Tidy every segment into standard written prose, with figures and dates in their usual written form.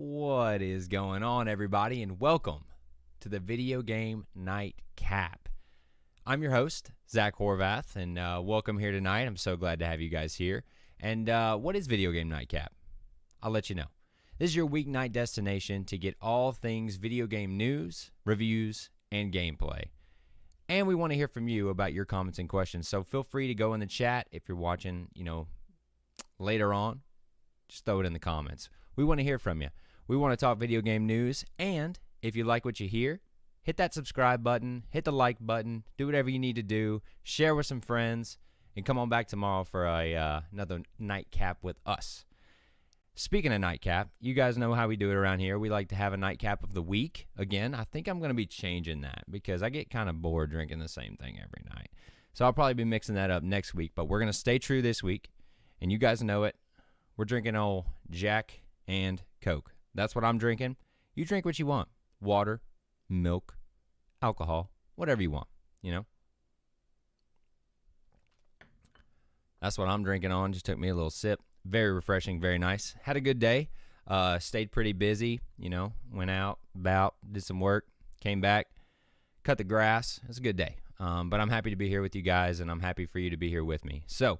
What is going on, everybody, and welcome to the Video Game Nightcap. I'm your host, Zach Horvath, and welcome here tonight. I'm so glad to have you guys here. And what is Video Game Nightcap? I'll let you know. This is your weeknight destination to get all things video game news, reviews, and gameplay. And we want to hear from you about your comments and questions. So feel free to go in the chat if you're watching, later on. Just throw it in the comments. We want to hear from you. We want to talk video game news. And if you like what you hear, hit that subscribe button, hit the like button, do whatever you need to do, share with some friends, and come on back tomorrow for another nightcap with us. Speaking of nightcap, you guys know how we do it around here. We like to have a nightcap of the week. Again, I think I'm going to be changing that because I get kind of bored drinking the same thing every night. So I'll probably be mixing that up next week, but we're going to stay true this week. And you guys know it. We're drinking old Jack and Coke. That's what I'm drinking. You drink what you want. Water, milk, alcohol, whatever you want, That's what I'm drinking on. Just took me a little sip. Very refreshing, very nice. Had a good day. Stayed pretty busy, went out, about, did some work, came back, cut the grass. It was a good day. But I'm happy to be here with you guys, and I'm happy for you to be here with me. So,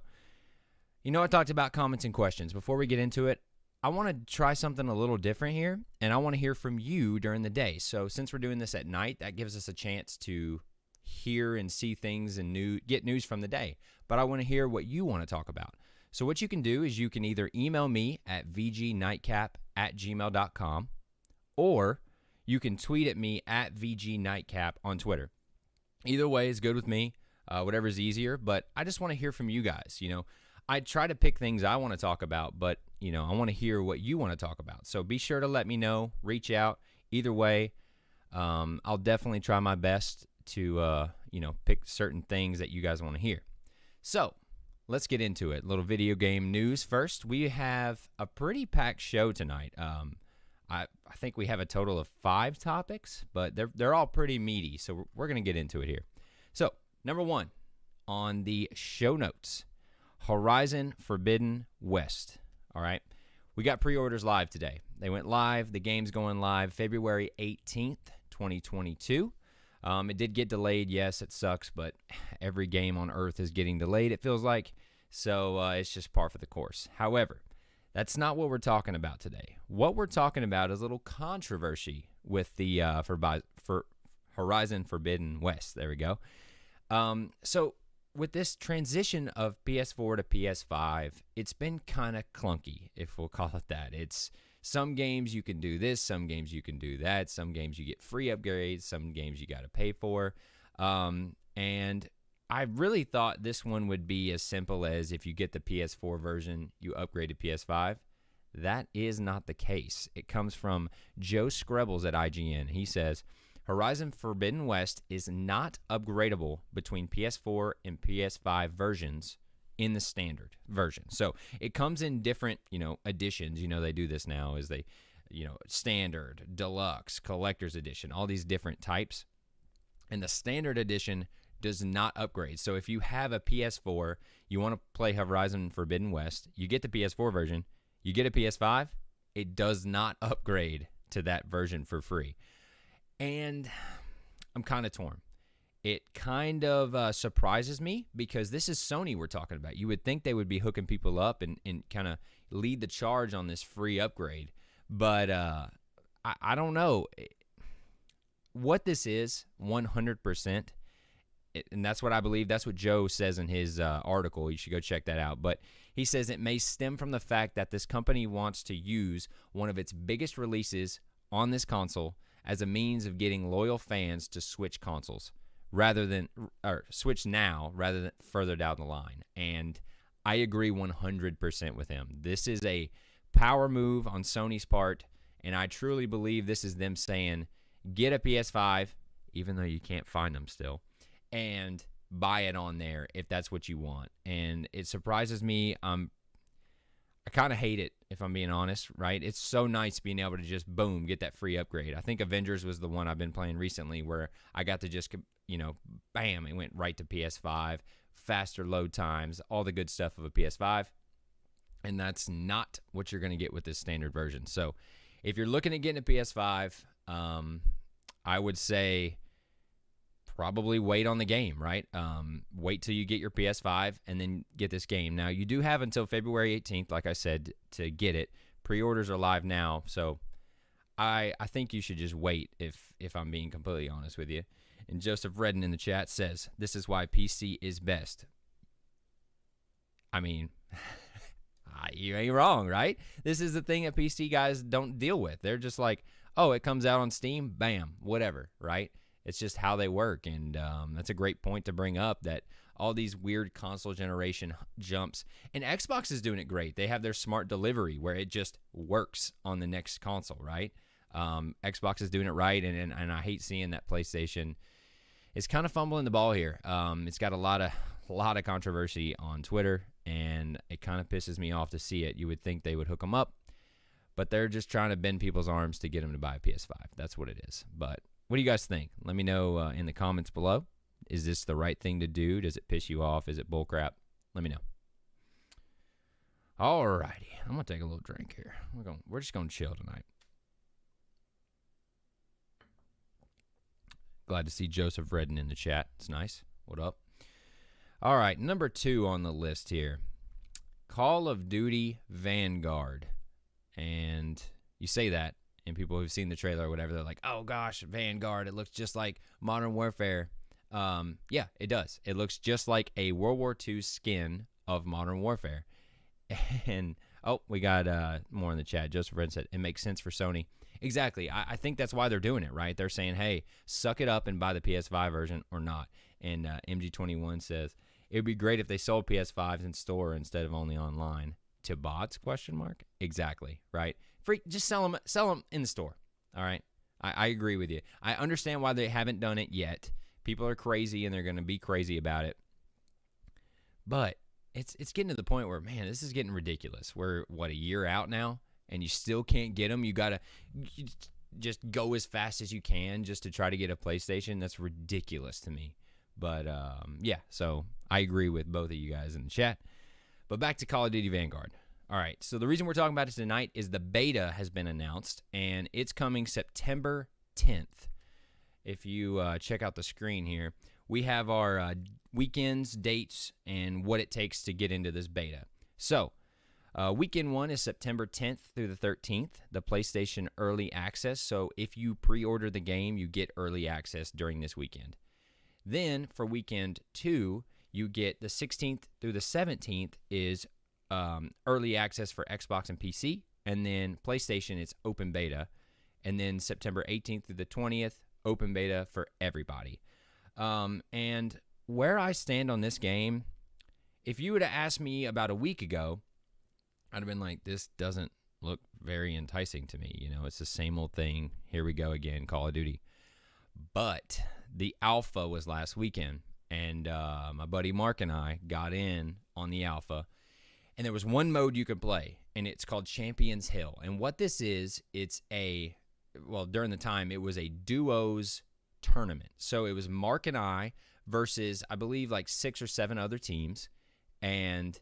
I talked about comments and questions. Before we get into it, I want to try something a little different here, and I want to hear from you during the day. So since we're doing this at night, that gives us a chance to hear and see things and get news from the day. But I want to hear what you want to talk about. So what you can do is you can either email me at vgnightcap@gmail.com, or you can tweet at me at vgnightcap on Twitter. Either way is good with me, whatever's easier, but I just want to hear from you guys. I try to pick things I want to talk about, but, I want to hear what you want to talk about. So be sure to let me know, reach out. Either way, I'll definitely try my best to, pick certain things that you guys want to hear. So let's get into it. A little video game news first. We have a pretty packed show tonight. I think we have a total of 5 topics, but they're all pretty meaty, so we're going to get into it here. So, number 1 on the show notes, Horizon Forbidden West. All right. We got pre-orders live today. They went live. The game's going live February 18th, 2022. It did get delayed. Yes, it sucks, but every game on Earth is getting delayed, it feels like. So it's just par for the course. However, that's not what we're talking about today. What we're talking about is a little controversy with the for Horizon Forbidden West. There we go. So with this transition of PS4 to PS5, it's been kind of clunky, if we'll call it that. It's some games you can do this, some games you can do that, some games you get free upgrades, some games you got to pay for. And I really thought this one would be as simple as if you get the PS4 version, you upgrade to PS5. That is not the case. It comes from Joe Screbbles at IGN. He says, Horizon Forbidden West is not upgradable between PS4 and PS5 versions in the standard version. So it comes in different, editions. They do this now as they, standard, deluxe, collector's edition, all these different types. And the standard edition does not upgrade. So if you have a PS4, you want to play Horizon Forbidden West, you get the PS4 version, you get a PS5, it does not upgrade to that version for free. And I'm kind of torn. It kind of surprises me because this is Sony we're talking about. You would think they would be hooking people up and kind of lead the charge on this free upgrade. But I don't know what this is 100%. And that's what I believe. That's what Joe says in his article. You should go check that out. But he says it may stem from the fact that this company wants to use one of its biggest releases on this console as a means of getting loyal fans to switch consoles switch now rather than further down the line. And I agree 100% with him. This is a power move on Sony's part, and I truly believe this is them saying, get a PS5, even though you can't find them still, and buy it on there if that's what you want. And it surprises me. I kind of hate it, if I'm being honest, right? It's so nice being able to just, boom, get that free upgrade. I think Avengers was the one I've been playing recently where I got to just, bam, it went right to PS5, faster load times, all the good stuff of a PS5. And that's not what you're going to get with this standard version. So if you're looking at getting a PS5, I would say probably wait on the game, right? Wait till you get your PS5 and then get this game. Now, you do have until February 18th, like I said, to get it. Pre-orders are live now, so I think you should just wait if I'm being completely honest with you. And Joseph Redden in the chat says, this is why PC is best. I mean, you ain't wrong, right? This is the thing that PC guys don't deal with. They're just like, oh, it comes out on Steam, bam, whatever, right? It's just how they work, and that's a great point to bring up, that all these weird console generation jumps. And Xbox is doing it great. They have their smart delivery where it just works on the next console, right? Xbox is doing it right, and I hate seeing that PlayStation is kind of fumbling the ball here. It's got a lot of controversy on Twitter, and it kind of pisses me off to see it. You would think they would hook them up, but they're just trying to bend people's arms to get them to buy a PS5. That's what it is. But what do you guys think? Let me know in the comments below. Is this the right thing to do? Does it piss you off? Is it bullcrap? Let me know. Alrighty. I'm going to take a little drink here. We're just going to chill tonight. Glad to see Joseph Redden in the chat. It's nice. What up? All right, number 2 on the list here. Call of Duty Vanguard. And you say that, and people who've seen the trailer or whatever, they're like, oh gosh, Vanguard, it looks just like Modern Warfare. Yeah, it does. It looks just like a World War II skin of Modern Warfare. And, oh, we got more in the chat. Joseph Redden said, it makes sense for Sony. Exactly. I think that's why they're doing it, right? They're saying, hey, suck it up and buy the PS5 version or not. And MG21 says, it would be great if they sold PS5s in store instead of only online. To bots, question mark? Exactly, right? Just sell them in the store, all right? I agree with you. I understand why they haven't done it yet. People are crazy, and they're going to be crazy about it. But it's getting to the point where, man, this is getting ridiculous. We're, a year out now? And you still can't get them. You got to just go as fast as you can just to try to get a PlayStation. That's ridiculous to me. But, yeah, so I agree with both of you guys in the chat. But back to Call of Duty Vanguard. All right, so the reason we're talking about it tonight is the beta has been announced, and it's coming September 10th. If you check out the screen here, we have our weekends, dates, and what it takes to get into this beta. So, weekend 1 is September 10th through the 13th, the PlayStation Early Access. So if you pre-order the game, you get early access during this weekend. Then for weekend 2, you get the 16th through the 17th is early access for Xbox and PC. And then PlayStation, it's open beta. And then September 18th through the 20th, open beta for everybody. And where I stand on this game, if you would have asked me about a week ago, I'd have been like, this doesn't look very enticing to me. You know, it's the same old thing. Here we go again, Call of Duty. But the alpha was last weekend, and my buddy Mark and I got in on the alpha, and there was one mode you could play, and it's called Champions Hill. And what this is, during the time, it was a duos tournament. So it was Mark and I versus, I believe, like 6 or 7 other teams, and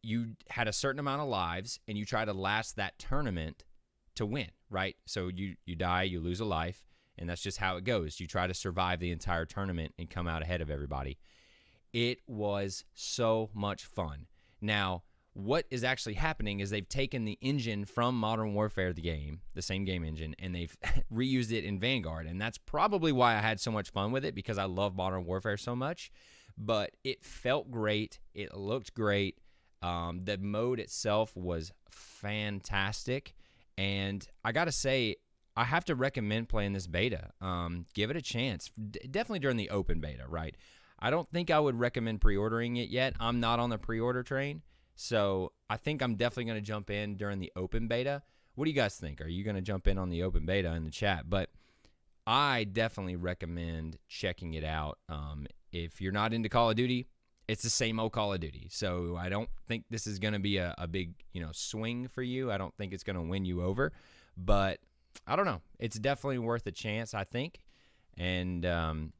you had a certain amount of lives, and you try to last that tournament to win, right? So you die, you lose a life, and that's just how it goes. You try to survive the entire tournament and come out ahead of everybody. It was so much fun. Now, what is actually happening is they've taken the engine from Modern Warfare, the game, the same game engine, and they've reused it in Vanguard, and that's probably why I had so much fun with it, because I love Modern Warfare so much. But it felt great. It looked great. The mode itself was fantastic, and I gotta say, I have to recommend playing this beta. Give it a chance. Definitely during the open beta, right? I don't think I would recommend pre-ordering it yet. I'm not on the pre-order train, so I think I'm definitely going to jump in during the open beta. What do you guys think? Are you going to jump in on the open beta in the chat? But I definitely recommend checking it out. If you're not into Call of Duty, it's the same old Call of Duty. So I don't think this is going to be a big, swing for you. I don't think it's going to win you over. But I don't know. It's definitely worth a chance, I think. And I'm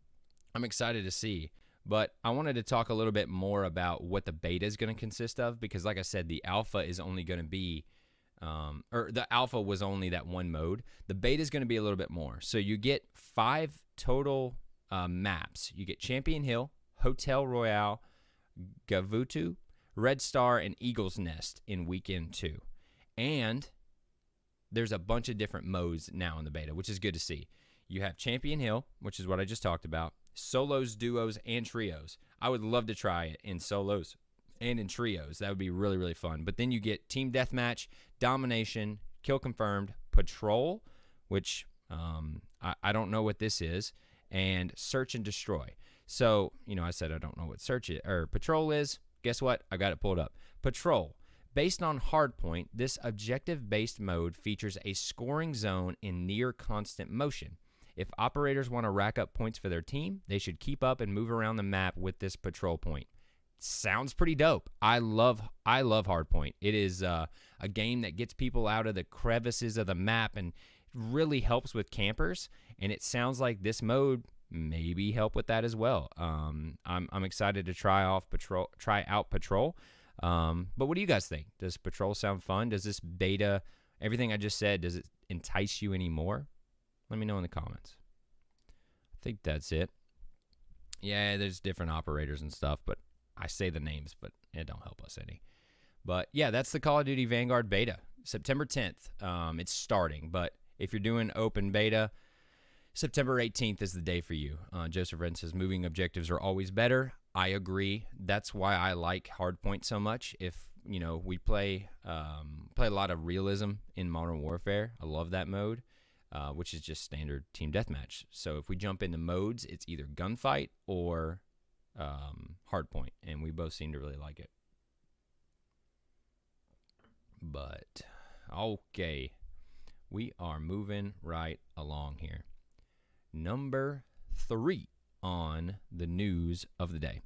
excited to see. But I wanted to talk a little bit more about what the beta is going to consist of, because like I said, the alpha is only going to be or the alpha was only that one mode. The beta is going to be a little bit more. So you get 5 total maps. You get Champion Hill, Hotel Royale, Gavutu, Red Star, and Eagle's Nest in weekend 2. And there's a bunch of different modes now in the beta, which is good to see. You have Champion Hill, which is what I just talked about, solos, duos, and trios. I would love to try it in solos and in trios. That would be really, really fun. But then you get Team Deathmatch, Domination, Kill Confirmed, Patrol, which I don't know what this is, and Search and Destroy. So, I said I don't know what Patrol is. Guess what? I got it pulled up. Patrol. Based on Hardpoint, this objective-based mode features a scoring zone in near constant motion. If operators want to rack up points for their team, they should keep up and move around the map with this patrol point. Sounds pretty dope. I love Hardpoint. It is a game that gets people out of the crevices of the map and really helps with campers. And it sounds like this mode maybe help with that as well. I'm excited to try out Patrol. But what do you guys think? Does Patrol sound fun? Does this beta, everything I just said, does it entice you anymore? Let me know in the comments. I think that's it. Yeah, there's different operators and stuff, but I say the names, but it don't help us any. But yeah, that's the Call of Duty Vanguard beta. September 10th, it's starting. But if you're doing open beta, September 18th is the day for you. Joseph Wren says, moving objectives are always better. I agree. That's why I like Hardpoint so much. If, we play a lot of realism in Modern Warfare. I love that mode. Which is just standard team deathmatch. So if we jump into modes, it's either gunfight or hardpoint, and we both seem to really like it. But, okay, we are moving right along here. Number 3 on the news of the day.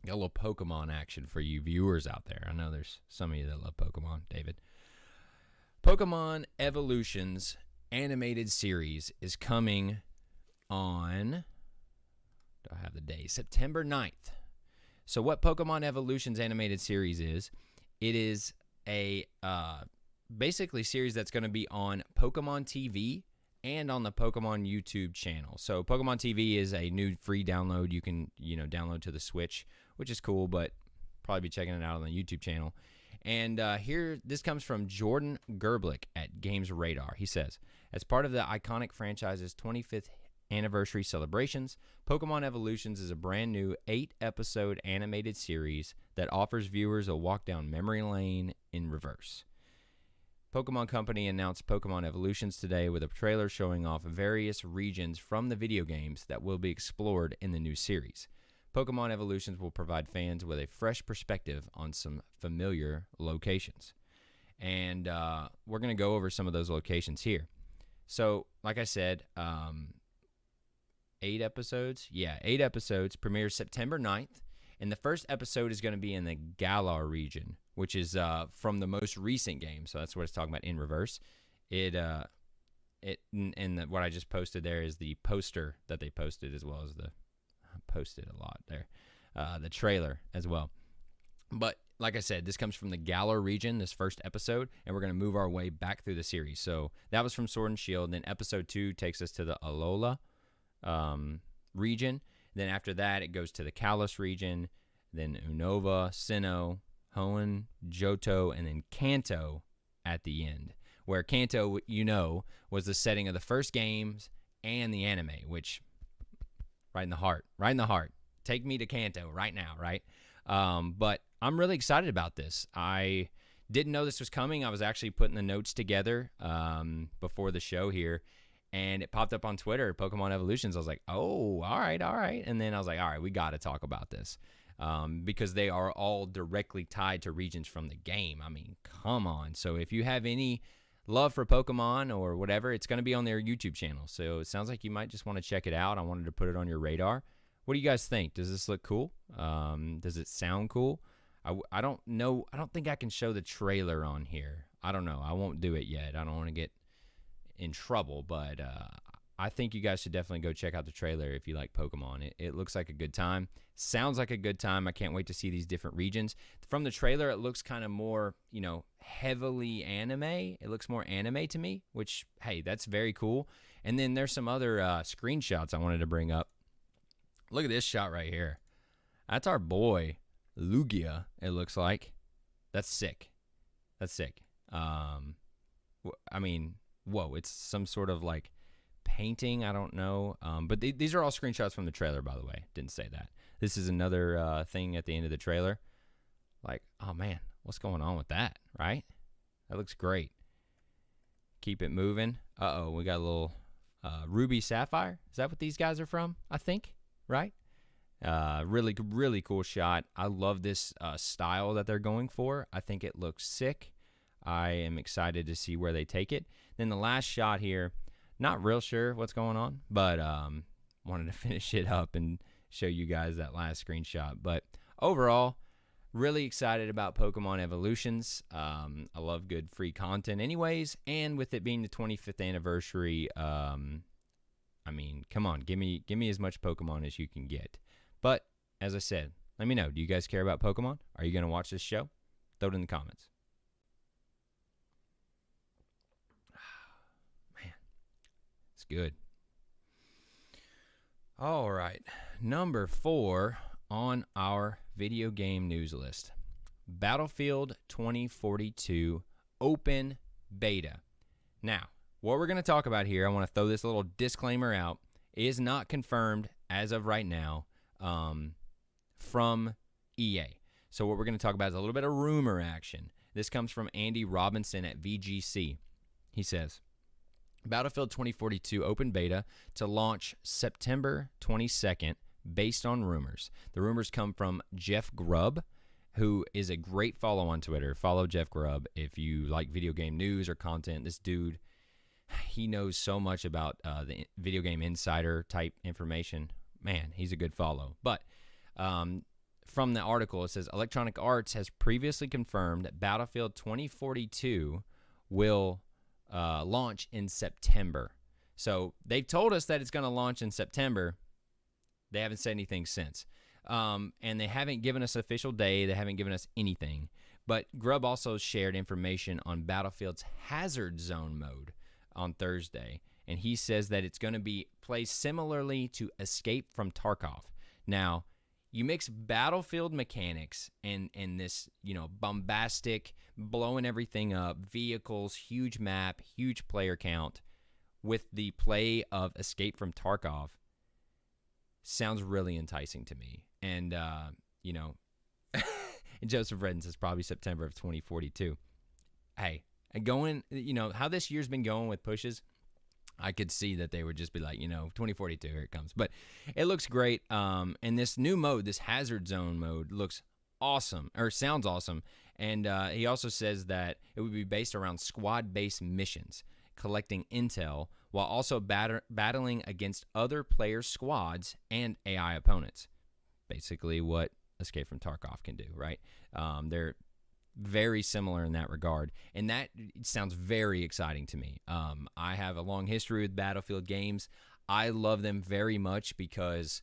Got a little Pokemon action for you viewers out there. I know there's some of you that love Pokemon, David. Pokemon Evolutions animated series is coming on, do I have the day? September 9th. So what Pokemon Evolutions animated series is, it is a basically series that's going to be on Pokemon TV and on the Pokemon YouTube channel. So Pokemon TV is a new free download you can, download to the Switch, which is cool, but probably be checking it out on the YouTube channel. And this comes from Jordan Gerblick at Games Radar. He says, as part of the iconic franchise's 25th anniversary celebrations, Pokemon Evolutions is a brand new 8-episode animated series that offers viewers a walk down memory lane in reverse. Pokemon Company announced Pokemon Evolutions today with a trailer showing off various regions from the video games that will be explored in the new series. Pokemon Evolutions will provide fans with a fresh perspective on some familiar locations. And we're going to go over some of those locations here. So, like I said, 8 episodes? Yeah, 8 episodes. Premieres September 9th. And the first episode is going to be in the Galar region, which is from the most recent game. So that's what it's talking about in reverse. What I just posted there is the poster that they posted, as well as posted a lot there, the trailer as well. But like I said, this comes from the Galar region, this first episode, and we're going to move our way back through the series. So that was from Sword and Shield. Then episode 2 takes us to the Alola region. Then after that, it goes to the Kalos region, then Unova, Sinnoh, Hoenn, Johto, and then Kanto at the end, where Kanto, was the setting of the first games and the anime, which, right in the heart. Take me to Kanto right now, right? But I'm really excited about this. I didn't know this was coming. I was actually putting the notes together before the show here, and it popped up on Twitter, Pokemon Evolutions. I was like, oh, all right. And then I was like, all right, we got to talk about this because they are all directly tied to regions from the game. I mean, come on. So if you have any love for Pokemon or whatever, it's going to be on their YouTube channel. So it sounds like you might just want to check it out. I wanted to put it on your radar. What do you guys think? Does this look cool? Does it sound cool? I don't know. I don't think I can show the trailer on here. I don't know. I won't do it yet. I don't want to get in trouble, but I think you guys should definitely go check out the trailer if you like Pokemon. It looks like a good time. Sounds like a good time. I can't wait to see these different regions. From the trailer, it looks kind of more, heavily anime. It looks more anime to me, which, hey, that's very cool. And then there's some other screenshots I wanted to bring up. Look at this shot right here. That's our boy, Lugia, it looks like. That's sick. Whoa, it's some sort of like painting. I don't know. But these are all screenshots from the trailer, by the way. Didn't say that. This is another thing at the end of the trailer. Like, oh man, what's going on with that, right? That looks great. Keep it moving. Uh-oh, we got a little Ruby Sapphire. Is that what these guys are from? I think, right? Really, really cool shot. I love this style that they're going for. I think it looks sick. I am excited to see where they take it. Then the last shot here, not real sure what's going on, but wanted to finish it up and show you guys that last screenshot. But overall, really excited about Pokemon Evolutions. I love good free content anyways, and with it being the 25th anniversary, come on, give me as much Pokemon as you can get. But as I said, let me know, do you guys care about Pokemon? Are you going to watch this show? Throw it in the comments. Man, it's good. All right, number 4 on our video game news list. Battlefield 2042 Open Beta. Now, what we're going to talk about here, I want to throw this little disclaimer out, is not confirmed as of right now from EA. So what we're going to talk about is a little bit of rumor action. This comes from Andy Robinson at VGC. He says, Battlefield 2042 Open Beta to launch September 22nd based on rumors. The rumors come from Jeff Grubb, who is a great follow on Twitter. Follow Jeff Grubb if you like video game news or content. This dude, he knows so much about the video game insider type information. Man, he's a good follow. But from the article, it says Electronic Arts has previously confirmed that Battlefield 2042 will launch in September. So they've told us that it's going to launch in September. They haven't said anything since. And they haven't given us an official day. They haven't given us anything. But Grubb also shared information on Battlefield's Hazard Zone mode on Thursday. And he says that it's going to be placed similarly to Escape from Tarkov. Now, you mix Battlefield mechanics and this, bombastic, blowing everything up, vehicles, huge map, huge player count, with the play of Escape from Tarkov. Sounds really enticing to me. And, and Joseph Redden says probably September of 2042. Hey, going, how this year's been going with pushes, I could see that they would just be like, 2042, here it comes. But it looks great. And this new mode, this Hazard Zone mode, looks awesome, or sounds awesome. And he also says that it would be based around squad-based missions, collecting intel, while also battling against other players' squads and AI opponents. Basically what Escape from Tarkov can do, right? They're very similar in that regard, and that sounds very exciting to me. I have a long history with Battlefield games. I love them very much because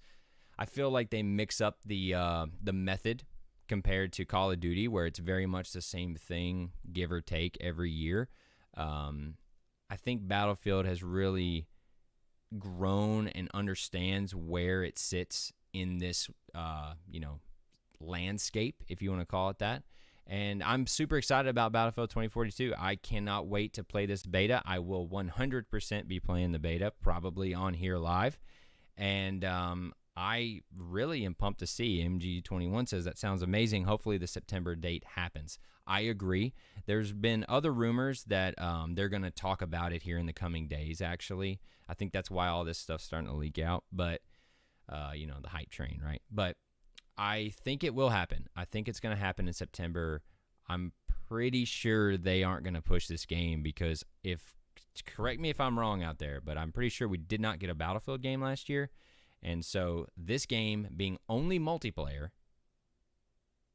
I feel like they mix up the method compared to Call of Duty, where it's very much the same thing, give or take, every year. I think Battlefield has really grown and understands where it sits in this, landscape, if you want to call it that. And I'm super excited about Battlefield 2042. I cannot wait to play this beta. I will 100% be playing the beta, probably on here live. And I really am pumped to see. MG21 says that sounds amazing. Hopefully the September date happens. I agree. There's been other rumors that they're going to talk about it here in the coming days, actually. I think that's why all this stuff's starting to leak out. But, the hype train, right? But I think it will happen. I think it's going to happen in September. I'm pretty sure they aren't going to push this game because correct me if I'm wrong out there, but I'm pretty sure we did not get a Battlefield game last year. And so this game being only multiplayer,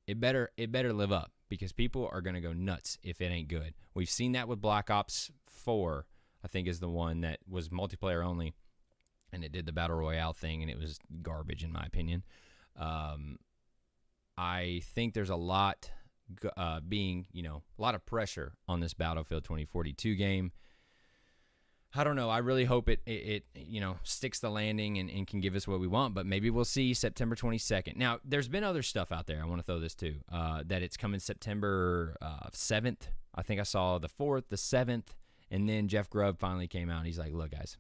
it better live up because people are going to go nuts if it ain't good. We've seen that with Black Ops 4, I think is the one that was multiplayer only. and it did the Battle Royale thing, and it was garbage in my opinion. I think there's a lot a lot of pressure on this Battlefield 2042 game. I don't know. I really hope it sticks the landing and can give us what we want, but maybe we'll see September 22nd. Now, there's been other stuff out there. I want to throw this too, that it's coming September 7th. I think I saw the 4th, the 7th, and then Jeff Grubb finally came out. And he's like, look, guys,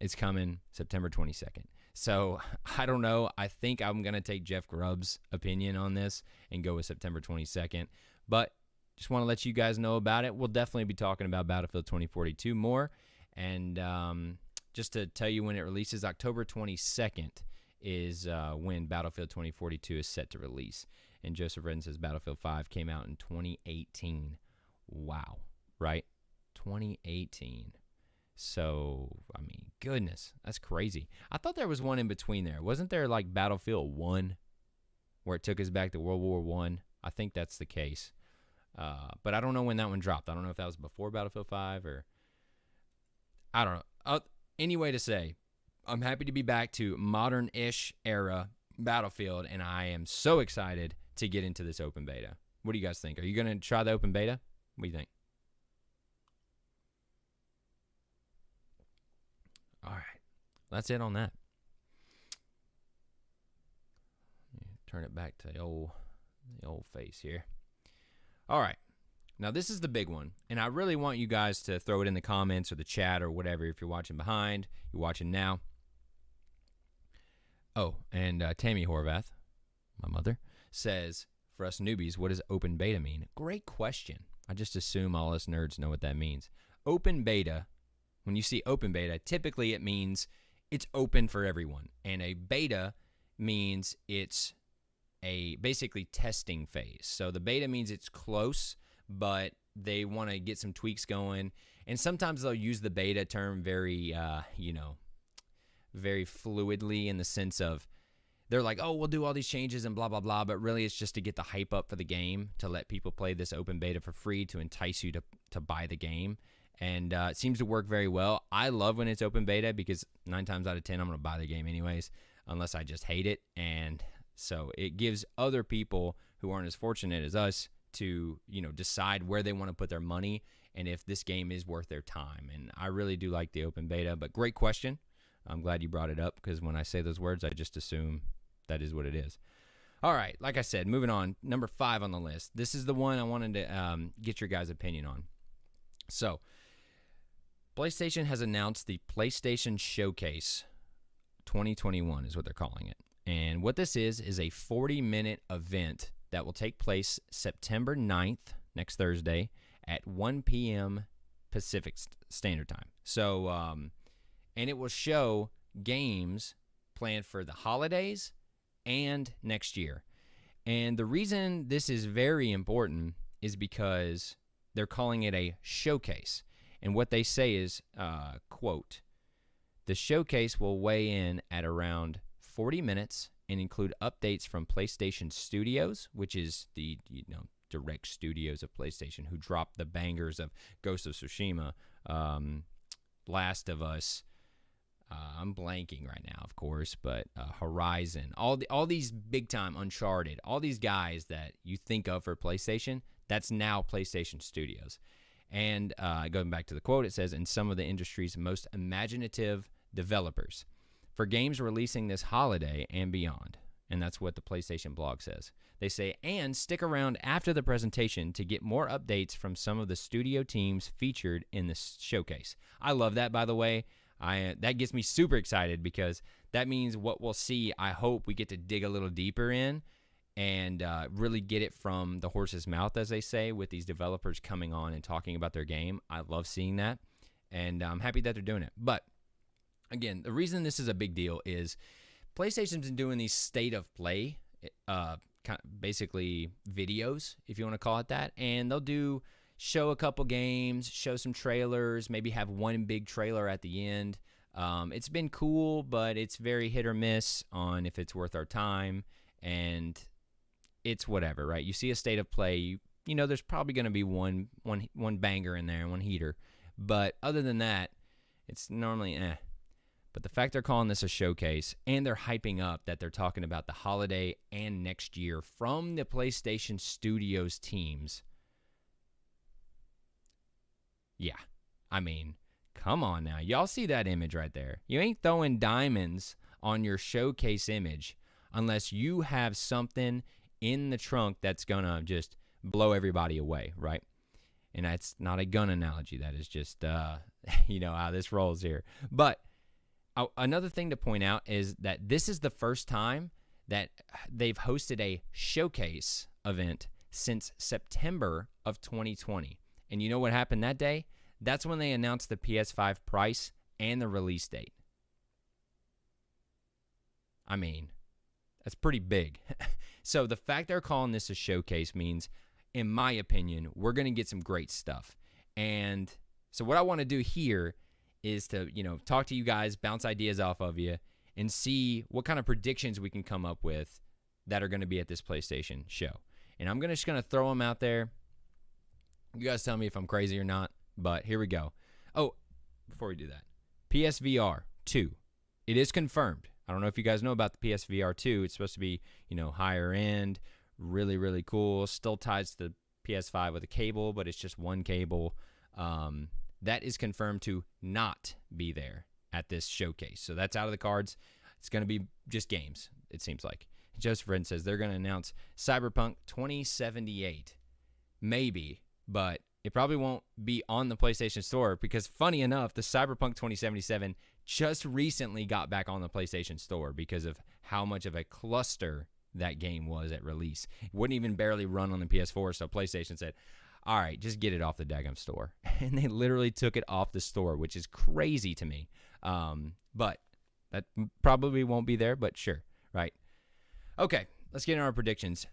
it's coming September 22nd. So I don't know. I think I'm going to take Jeff Grubb's opinion on this and go with September 22nd. But just want to let you guys know about it. We'll definitely be talking about Battlefield 2042 more. And just to tell you when it releases, October 22nd is when Battlefield 2042 is set to release. And Joseph Redden says Battlefield 5 came out in 2018. Wow. Right? 2018. So, I mean, goodness, that's crazy. I thought there was one in between there. Wasn't there like Battlefield 1 where it took us back to World War 1? I think that's the case. But I don't know when that one dropped. I don't know if that was before Battlefield 5 or I don't know. Any way to say, I'm happy to be back to modern-ish era Battlefield, and I am so excited to get into this open beta. What do you guys think? Are you going to try the open beta? What do you think? All right. That's it on that. Turn it back to the old face here. All right. Now, this is the big one, and I really want you guys to throw it in the comments or the chat or whatever if you're watching behind, you're watching now. Oh, and Tammy Horvath, my mother, says, for us newbies, what does open beta mean? Great question. I just assume all us nerds know what that means. Open beta, when you see open beta, typically it means it's open for everyone, and a beta means it's a basically testing phase. So the beta means it's close, but they want to get some tweaks going. And sometimes they'll use the beta term very, very fluidly in the sense of they're like, oh, we'll do all these changes and blah, blah, blah. But really it's just to get the hype up for the game, to let people play this open beta for free, to entice you to buy the game. And it seems to work very well. I love when it's open beta because 9 times out of 10, I'm going to buy the game anyways, unless I just hate it. And so it gives other people who aren't as fortunate as us to, decide where they want to put their money and if this game is worth their time. And I really do like the open beta, but great question. I'm glad you brought it up because when I say those words, I just assume that is what it is. All right, like I said, moving on, number 5 on the list. This is the one I wanted to get your guys' opinion on. So, PlayStation has announced the PlayStation Showcase 2021 is what they're calling it. And what this is a 40-minute event that will take place September 9th, next Thursday, at 1 p.m. Pacific Standard Time. So, and it will show games planned for the holidays and next year. And the reason this is very important is because they're calling it a showcase. And what they say is, quote, the showcase will weigh in at around 40 minutes and include updates from PlayStation Studios, which is the direct studios of PlayStation, who dropped the bangers of Ghost of Tsushima, Last of Us. I'm blanking right now, of course, but Horizon, all these big time Uncharted, all these guys that you think of for PlayStation, that's now PlayStation Studios. And going back to the quote, it says, "And some of the industry's most imaginative developers for games releasing this holiday and beyond." And that's what the PlayStation blog says. They say, and stick around after the presentation to get more updates from some of the studio teams featured in this showcase. I love that, by the way. That gets me super excited because that means what we'll see, I hope we get to dig a little deeper in and really get it from the horse's mouth, as they say, with these developers coming on and talking about their game. I love seeing that, and I'm happy that they're doing it. But again, the reason this is a big deal is PlayStation's been doing these state of play, basically videos, if you want to call it that, and they'll show a couple games, show some trailers, maybe have one big trailer at the end. It's been cool, but it's very hit or miss on if it's worth our time, and it's whatever, right? You see a state of play, there's probably going to be one banger in there, one heater, but other than that, it's normally But the fact they're calling this a showcase and they're hyping up that they're talking about the holiday and next year from the PlayStation Studios teams. Yeah, I mean, come on now. Y'all see that image right there. You ain't throwing diamonds on your showcase image unless you have something in the trunk that's going to just blow everybody away, right? And that's not a gun analogy. That is just, you know, how this rolls here. But another thing to point out is that this is the first time that they've hosted a showcase event since September of 2020. And you know what happened that day? That's when they announced the PS5 price and the release date. I mean, that's pretty big. So the fact they're calling this a showcase means, in my opinion, we're going to get some great stuff. And so what I want to do here is to, you know, talk to you guys, bounce ideas off of you, and see what kind of predictions we can come up with that are going to be at this PlayStation show. And I'm just going to throw them out there. You guys tell me if I'm crazy or not, but here we go. Oh, before we do that, PSVR 2. It is confirmed. I don't know if you guys know about the PSVR 2. It's supposed to be, you know, higher end, really, really cool. Still ties to the PS5 with a cable, but it's just one cable. That is confirmed to not be there at this showcase. So that's out of the cards. It's going to be just games, it seems like. Joseph Red says they're going to announce Cyberpunk 2078. Maybe, but it probably won't be on the PlayStation Store because, funny enough, the Cyberpunk 2077 just recently got back on the PlayStation Store because of how much of a cluster that game was at release. It wouldn't even barely run on the PS4, so PlayStation said, all right, just get it off the daggum store. And they literally took it off the store, which is crazy to me. But that probably won't be there, but sure, right? Okay, let's get into our predictions.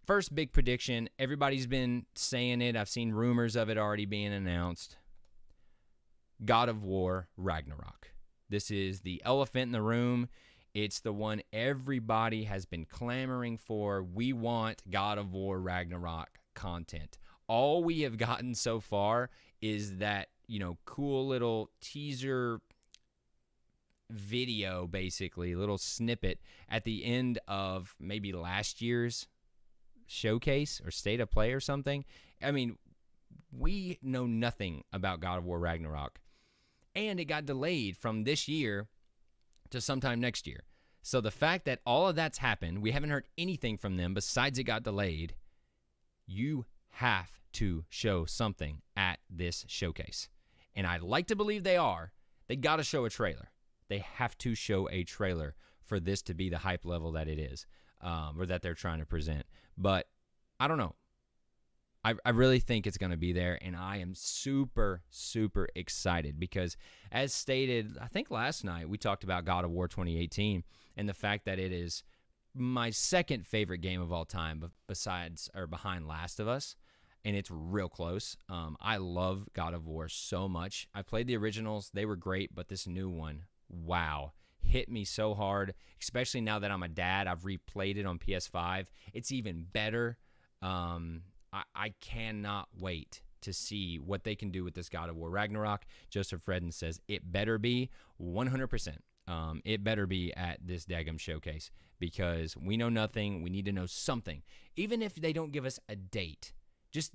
First big prediction, everybody's been saying it. I've seen rumors of it already being announced. God of War Ragnarok. This is the elephant in the room. It's the one everybody has been clamoring for. We want God of War Ragnarok content. All we have gotten so far is that, you know, cool little teaser video, basically, a little snippet at the end of maybe last year's showcase or state of play or something. I mean, we know nothing about God of War Ragnarok. And it got delayed from this year to sometime next year. So the fact that all of that's happened, we haven't heard anything from them besides it got delayed, you have to show something at this showcase. And I'd like to believe they are. They got to show a trailer. They have to show a trailer for this to be the hype level that it is, or that they're trying to present. But I don't know. I really think it's going to be there, and I am super, super excited because, as stated, I think last night we talked about God of War 2018 and the fact that it is my second favorite game of all time besides or behind Last of Us, and it's real close. I love God of War so much. I played the originals. They were great, but this new one, wow, hit me so hard, especially now that I'm a dad. I've replayed it on PS5. It's even better. I cannot wait to see what they can do with this God of War Ragnarok. Joseph Redden says it better be 100%. It better be at this daggum showcase because we know nothing. We need to know something. Even if they don't give us a date, just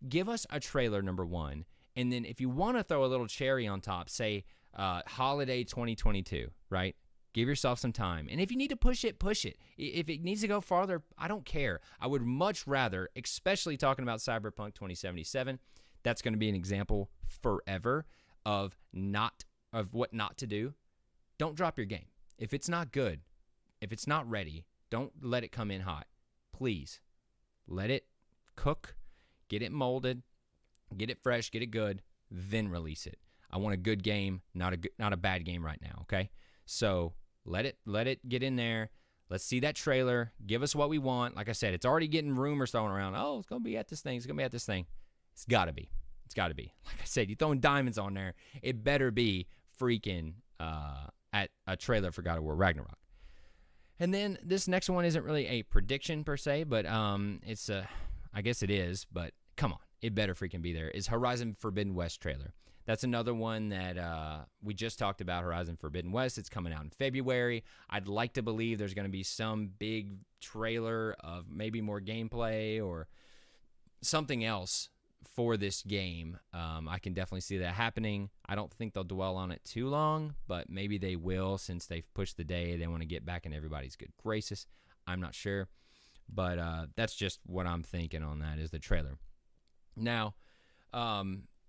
give us a trailer, number one. And then if you want to throw a little cherry on top, say holiday 2022, right? Give yourself some time. And if you need to push it, push it. If it needs to go farther, I don't care. I would much rather, especially talking about Cyberpunk 2077, that's going to be an example forever of what not to do. Don't drop your game. If it's not good, if it's not ready, don't let it come in hot. Please, let it cook, get it molded, get it fresh, get it good, then release it. I want a good game, not a bad game right now, okay? So let it get in there. Let's see that trailer. Give us what we want. Like I said, it's already getting rumors thrown around. Oh, it's going to be at this thing. It's going to be at this thing. It's got to be. It's got to be. Like I said, you're throwing diamonds on there. It better be freaking at a trailer for God of War Ragnarok. And then this next one isn't really a prediction per se, but it's I guess it is, but come on. It better freaking be there. Is Horizon Forbidden West trailer. That's another one that we just talked about, Horizon Forbidden West. It's coming out in February. I'd like to believe there's going to be some big trailer of maybe more gameplay or something else for this game. I can definitely see that happening. I don't think they'll dwell on it too long, but maybe they will since they've pushed the day. They want to get back in everybody's good graces. I'm not sure, but that's just what I'm thinking on that is the trailer. Now,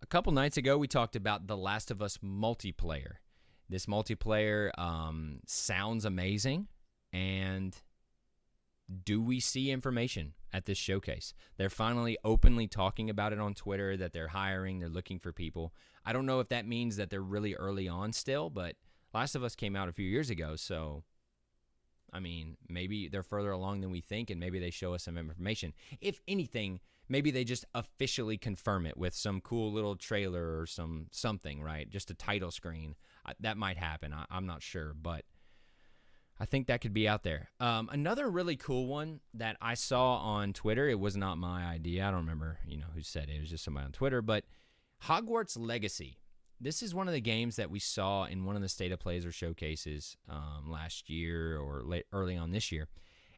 a couple nights ago, we talked about The Last of Us multiplayer. This multiplayer sounds amazing, and do we see information at this showcase? They're finally openly talking about it on Twitter, that they're hiring, they're looking for people. I don't know if that means that they're really early on still, but Last of Us came out a few years ago, so, I mean, maybe they're further along than we think, and maybe they show us some information. If anything, maybe they just officially confirm it with some cool little trailer or something, right? Just a title screen. That might happen. I'm not sure, but I think that could be out there. Another really cool one that I saw on Twitter, it was not my idea. I don't remember, who said it. It was just somebody on Twitter, but Hogwarts Legacy. This is one of the games that we saw in one of the State of Plays or showcases last year or early on this year.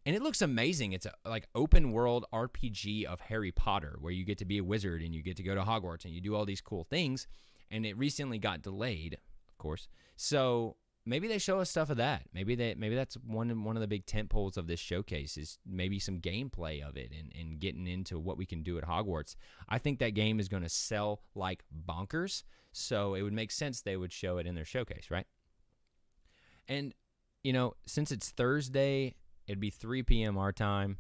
And it looks amazing. It's a like open world RPG of Harry Potter where you get to be a wizard and you get to go to Hogwarts and you do all these cool things. And it recently got delayed, of course. So maybe they show us stuff of that. Maybe that's one of the big tent poles of this showcase is maybe some gameplay of it and getting into what we can do at Hogwarts. I think that game is going to sell like bonkers. So it would make sense they would show it in their showcase, right? And, since it's Thursday, it'd be 3 p.m. our time.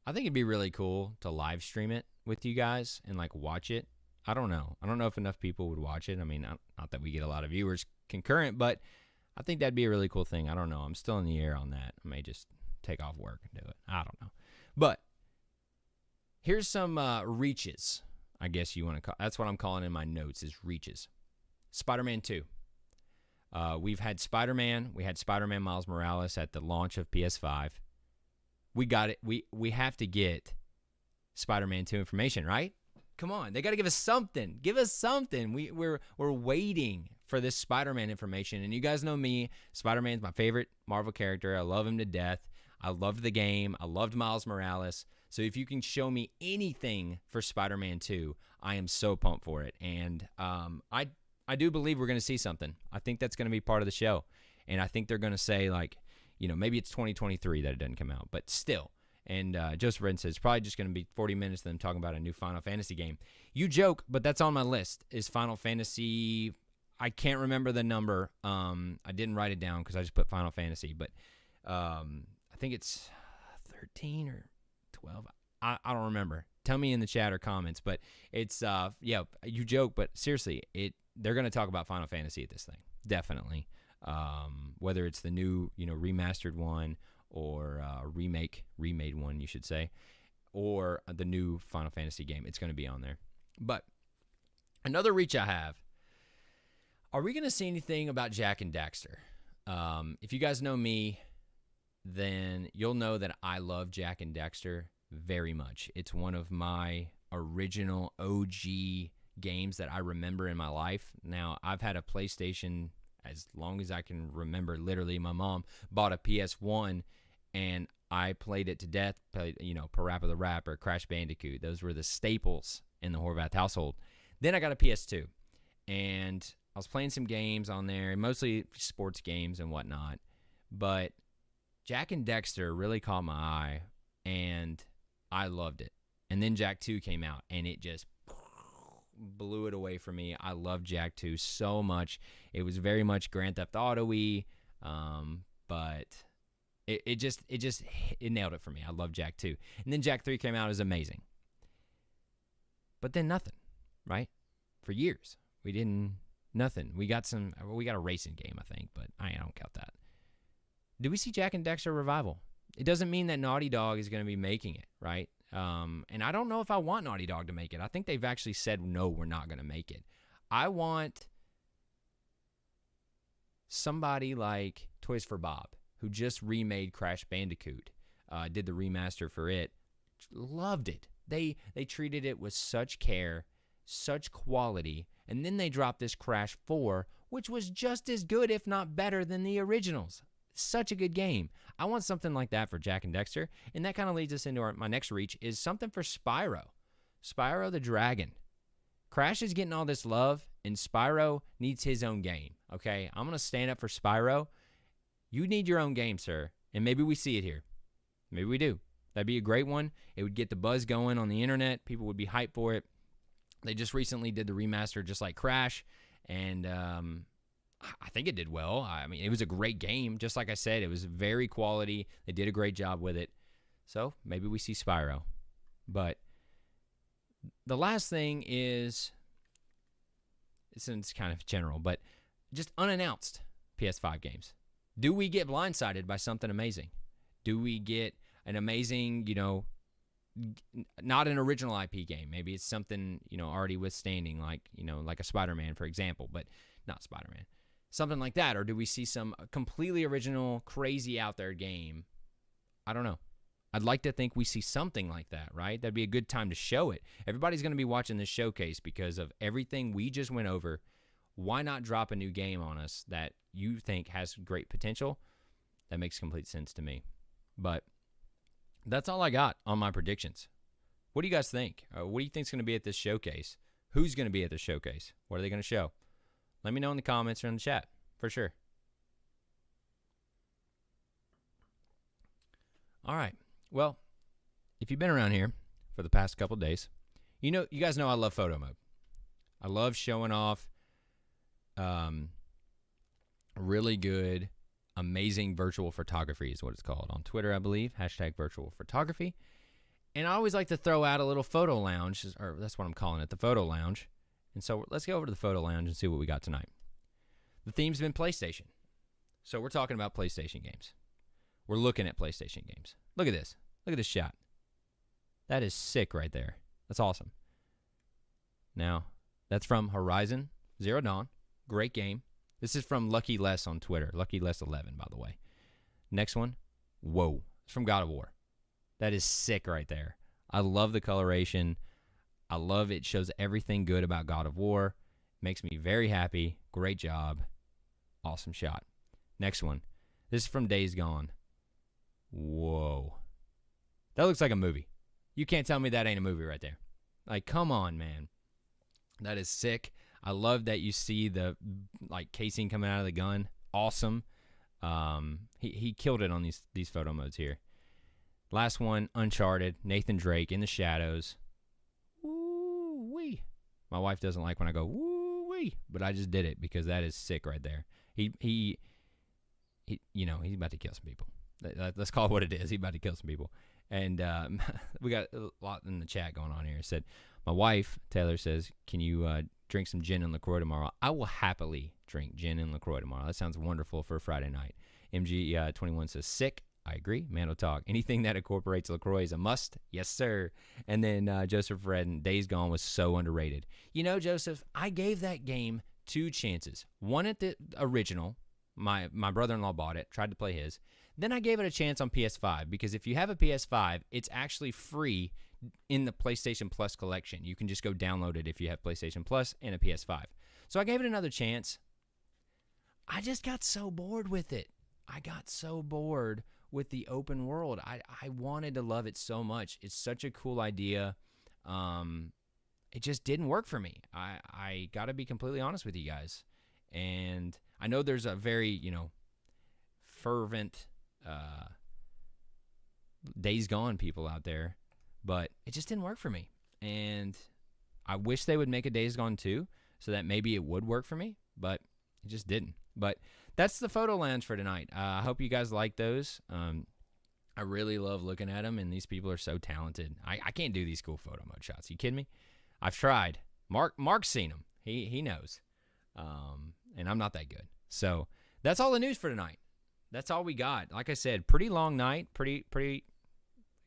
I think it'd be really cool to live stream it with you guys and like watch it. I don't know. I don't know if enough people would watch it. I mean, not that we get a lot of viewers concurrent, but I think that'd be a really cool thing. I don't know. I'm still in the air on that. I may just take off work and do it. I don't know. But here's some reaches, I guess you want to call. That's what I'm calling in my notes is reaches. Spider-Man 2. We've had Spider-Man. We had Spider-Man Miles Morales at the launch of PS5. We got it. We have to get Spider-Man 2 information, right? Come on. They got to give us something. Give us something. We're waiting for this Spider-Man information. And you guys know me. Spider-Man's my favorite Marvel character. I love him to death. I loved the game. I loved Miles Morales. So if you can show me anything for Spider-Man 2, I am so pumped for it. And I do believe we're going to see something. I think that's going to be part of the show. And I think they're going to say, like, maybe it's 2023 that it doesn't come out, but still. And Joseph Redden says, it's probably just going to be 40 minutes of them talking about a new Final Fantasy game. You joke, but that's on my list, is Final Fantasy. I can't remember the number. I didn't write it down because I just put Final Fantasy, but I think it's 13 or 12. I don't remember. Tell me in the chat or comments, but it's, you joke, but seriously, they're going to talk about Final Fantasy at this thing, definitely. Whether it's the new, remastered one or remade one, you should say, or the new Final Fantasy game, it's going to be on there. But another reach I have, are we going to see anything about Jak and Daxter? If you guys know me, then you'll know that I love Jak and Daxter very much. It's one of my original OG games that I remember in my life. Now, I've had a PlayStation as long as I can remember. Literally, my mom bought a PS1, and I played it to death. Played, Parappa the Rapper, Crash Bandicoot. Those were the staples in the Horvath household. Then I got a PS2, and I was playing some games on there, mostly sports games and whatnot. But Jak and Daxter really caught my eye, and I loved it. And then Jak 2 came out, and it just blew it away from me. I loved Jak 2 so much. It was very much Grand Theft Auto-y, but it nailed it for me. I love Jak 2. And then Jak 3 came out. It was amazing. But then nothing, right? For years. Nothing. We got a racing game, I think, but I don't count that. Do we see Jak and Daxter revival? It doesn't mean that Naughty Dog is going to be making it, right? And I don't know if I want Naughty Dog to make it. I think they've actually said, no, we're not going to make it. I want somebody like Toys for Bob, who just remade Crash Bandicoot, did the remaster for it. Loved it. They treated it with such care, such quality, and then they dropped this Crash 4, which was just as good, if not better, than the originals. Such a good game. I want something like that for Jak and Daxter, and that kind of leads us into my next reach is something for Spyro. Spyro the Dragon. Crash is getting all this love, and Spyro needs his own game, okay? I'm going to stand up for Spyro. You need your own game, sir, and maybe we see it here. Maybe we do. That'd be a great one. It would get the buzz going on the internet. People would be hyped for it. They just recently did the remaster just like Crash, and I think it did well. I mean, it was a great game. Just like I said, it was very quality. They did a great job with it. So maybe we see Spyro. But the last thing is, it's kind of general, but just unannounced PS5 games. Do we get blindsided by something amazing? Do we get an amazing, not an original IP game? Maybe it's something, already withstanding, like a Spider-Man, for example, but not Spider-Man. Something like that. Or do we see some completely original, crazy out there game? I don't know. I'd like to think we see something like that, right? That'd be a good time to show it. Everybody's going to be watching this showcase because of everything we just went over. Why not drop a new game on us that you think has great potential? That makes complete sense to me. But that's all I got on my predictions. What do you guys think? What do you think is going to be at this showcase? Who's going to be at the showcase? What are they going to show? Let me know in the comments or in the chat, for sure. All right. Well, if you've been around here for the past couple days, you guys know I love photo mode. I love showing off really good, amazing virtual photography is what it's called on Twitter, I believe. #virtual photography. And I always like to throw out a little photo lounge, or that's what I'm calling it, the photo lounge. And so let's go over to the photo lounge and see what we got tonight. The theme's been PlayStation. So we're talking about PlayStation games. We're looking at PlayStation games. Look at this. Look at this shot. That is sick right there. That's awesome. Now, that's from Horizon Zero Dawn. Great game. This is from Lucky Less on Twitter. Lucky Less 11, by the way. Next one. Whoa. It's from God of War. That is sick right there. I love the coloration. I love it. Shows everything good about God of War. Makes me very happy. Great job. Awesome shot. Next one. This is from Days Gone. Whoa. That looks like a movie. You can't tell me that ain't a movie right there. Like, come on, man. That is sick. I love that you see the casing coming out of the gun. Awesome. He killed it on these photo modes here. Last one, Uncharted. Nathan Drake in the shadows. Woo-wee. My wife doesn't like when I go woo-wee, but I just did it because that is sick right there. He's about to kill some people. Let's call it what it is. He's about to kill some people. And we got a lot in the chat going on here. It said, my wife, Taylor, says, can you drink some gin and LaCroix tomorrow? I will happily drink gin and LaCroix tomorrow. That sounds wonderful for a Friday night. MG21 says, sick. I agree. Mando Talk. Anything that incorporates LaCroix is a must. Yes, sir. And then Joseph Redden, Days Gone was so underrated. Joseph, I gave that game 2 chances. One at the original. My brother-in-law bought it, tried to play his. Then I gave it a chance on PS5 because if you have a PS5, it's actually free in the PlayStation Plus collection. You can just go download it if you have PlayStation Plus and a PS5. So I gave it another chance. I just got so bored with it. I got so bored with the open world. I wanted to love it so much. It's such a cool idea. It just didn't work for me. I got to be completely honest with you guys. And I know there's a very, fervent Days Gone people out there, but it just didn't work for me. And I wish they would make a Days Gone 2 so that maybe it would work for me, but it just didn't. But that's the photo lounge for tonight. I hope you guys like those. I really love looking at them, and these people are so talented. I can't do these cool photo mode shots. You kidding me? I've tried. Mark's seen them. He knows. And I'm not that good. So that's all the news for tonight. That's all we got. Like I said, pretty long night. Pretty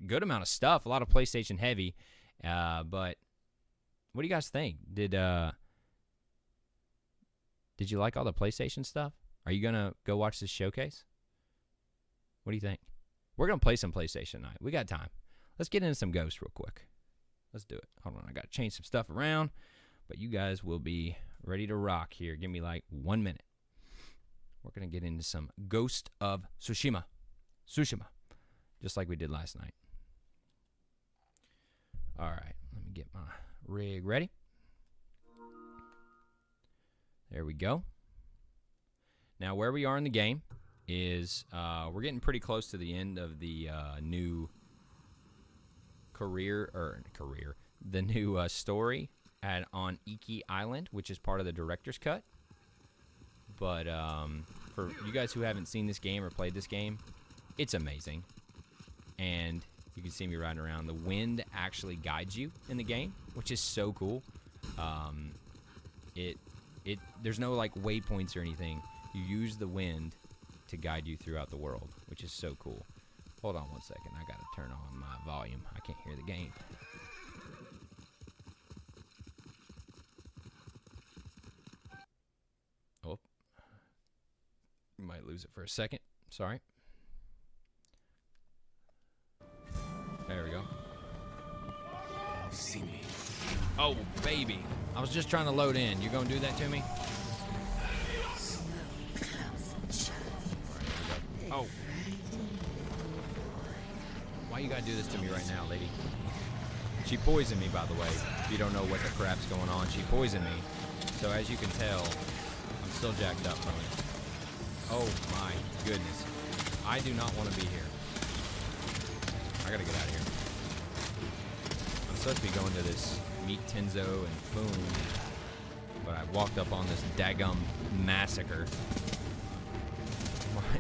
good amount of stuff. A lot of PlayStation heavy. But what do you guys think? Did you like all the PlayStation stuff? Are you going to go watch this showcase? What do you think? We're going to play some PlayStation tonight. We got time. Let's get into some Ghosts real quick. Let's do it. Hold on. I got to change some stuff around. but you guys will be ready to rock here. Give me like 1 minute. We're going to get into some Ghost of Tsushima, just like we did last night. All right, let me get my rig ready. There we go. Now, where we are in the game is we're getting pretty close to the end of the new the new story on Iki Island, which is part of the director's cut. But for you guys who haven't seen this game or played this game, it's amazing. And you can see me riding around. The wind actually guides you in the game, which is so cool. There's no like waypoints or anything. You use the wind to guide you throughout the world, which is so cool. Hold on 1 second. I gotta turn on my volume. I can't hear the game. Oh, you might lose it for a second. Sorry. There we go. See me. Oh, baby. I was just trying to load in. You gonna do that to me? Oh. Why you gotta do this to me right now, lady? She poisoned me, by the way. If you don't know what the crap's going on, she poisoned me. So as you can tell, I'm still jacked up from it. Oh my goodness. I do not want to be here. I gotta get out of here. I'm supposed to be going to this Meet Tenzo and Foon, but I walked up on this daggum massacre.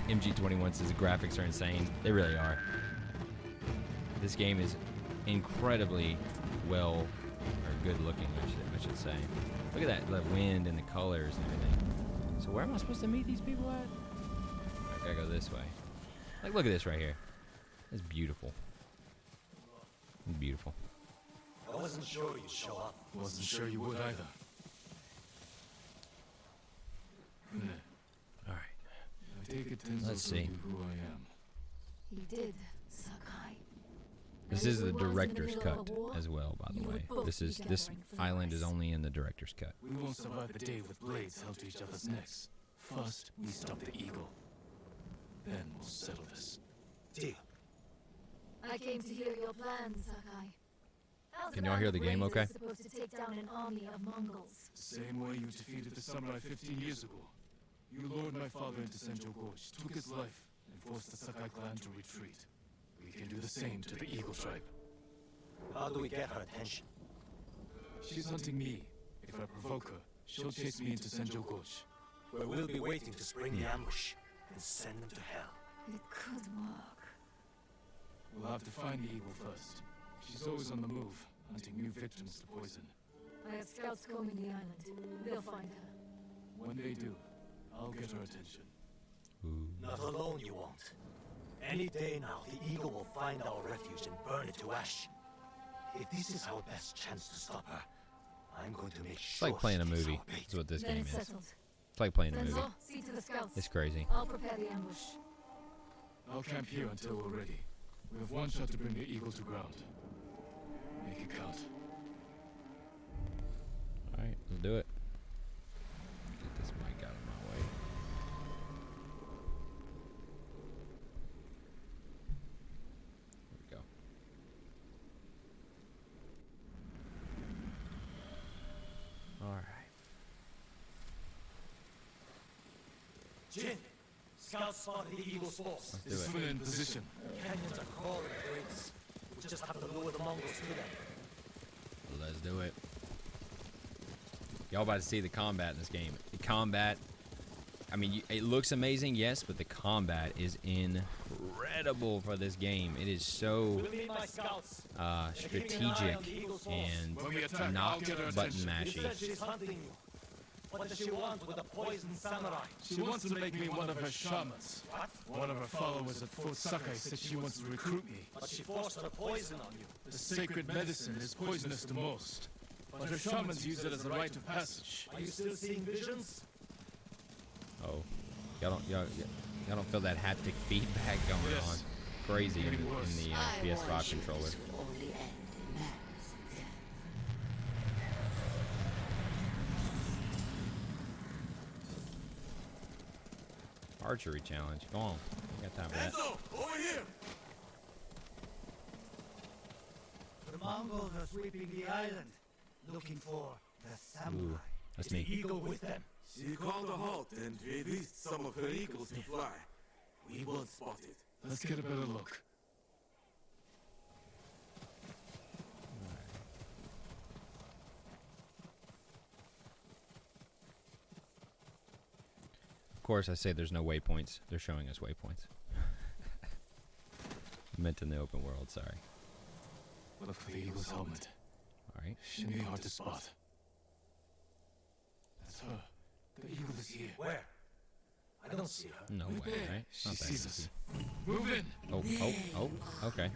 MG21 says the graphics are insane. They really are. This game is incredibly well, or good looking, I should say. Look at that, the wind and the colors and everything. So where am I supposed to meet these people at? I gotta go this way. Like, look at this right here. It's beautiful. It's beautiful. I wasn't sure you'd show up. Wasn't sure you would either. All right. I take it Tenzo Let's see. who I am. He did, Sakai. This is the director's cut as well, by the way. This island is only in the director's cut. We won't survive the day with blades held to each other's necks. First, we stop the eagle. Then we'll settle this. Deal. I came to hear your plan, Sakai. Can y'all hear the game okay? Supposed to take down an army of Mongols. Same way you defeated the samurai 15 years ago. You lured my father into Senjo Gorge, took his life, and forced the Sakai clan to retreat. We can do the same to the Eagle tribe. How do we get her attention? She's hunting me. If I provoke her, she'll chase me into Senjo Gorge. Where we'll be waiting to spring the ambush and send them to hell. It could work. We'll have to find the Eagle first. She's always on the move, hunting new victims to poison. I have scouts combing the island. They'll find her. When they do, I'll get her attention. Not alone you won't. Any day now, the Eagle will find our refuge and burn it to ash. If this is our best chance to stop her, I'm going to make sure. It's like playing a she takes movie. our bait. That's what this Then game it's is. settled. It's like playing a movie. Tenzo, see to the scouts. It's crazy. I'll prepare the ambush. I'll camp here until we're ready. We have one shot to bring the Eagle to ground. Make it count. Alright, let's do it. Get this mic out of my way. There we go. Alright. Jin, scouts spotted the Eagle's force. Let's It's do it. in position. Canyons are crawling with race. We just have to lure the Mongols to them. Let's do it. Y'all about to see the combat in this game. The combat, I mean, it looks amazing, yes, but the combat is incredible for this game. It is so We'll need my scouts. strategic and When we attack, I'll not get her button attention. You mashy. said she's hunting you. What does she want with a poisoned samurai? She wants to make me one of her shamans. What? One of her followers at Fort Sakai said she wants to recruit me. But she forced her poison on you. The sacred medicine is poisonous to most. But her shamans use it as a rite of passage. Are you still seeing visions? Oh, y'all don't feel that haptic feedback going Yes. on. Crazy in Getting the, worse. PS5 controller. archery challenge. Go on. I got time for that. Over here! The Mongols are sweeping the island, looking for the samurai. Ooh, that's Is me. the eagle with them? She called a halt and released some of her eagles to fly. We won't spot it. Let's get a better look. Of course, I say there's no waypoints. They're showing us waypoints. Meant in the open world, sorry. Look for the eagle's helmet. Alright. Shouldn't be hard to spot. That's her. The eagle is here. Where? I don't see her. No way, right? She Not that sees easy. us. Move in! Oh, okay.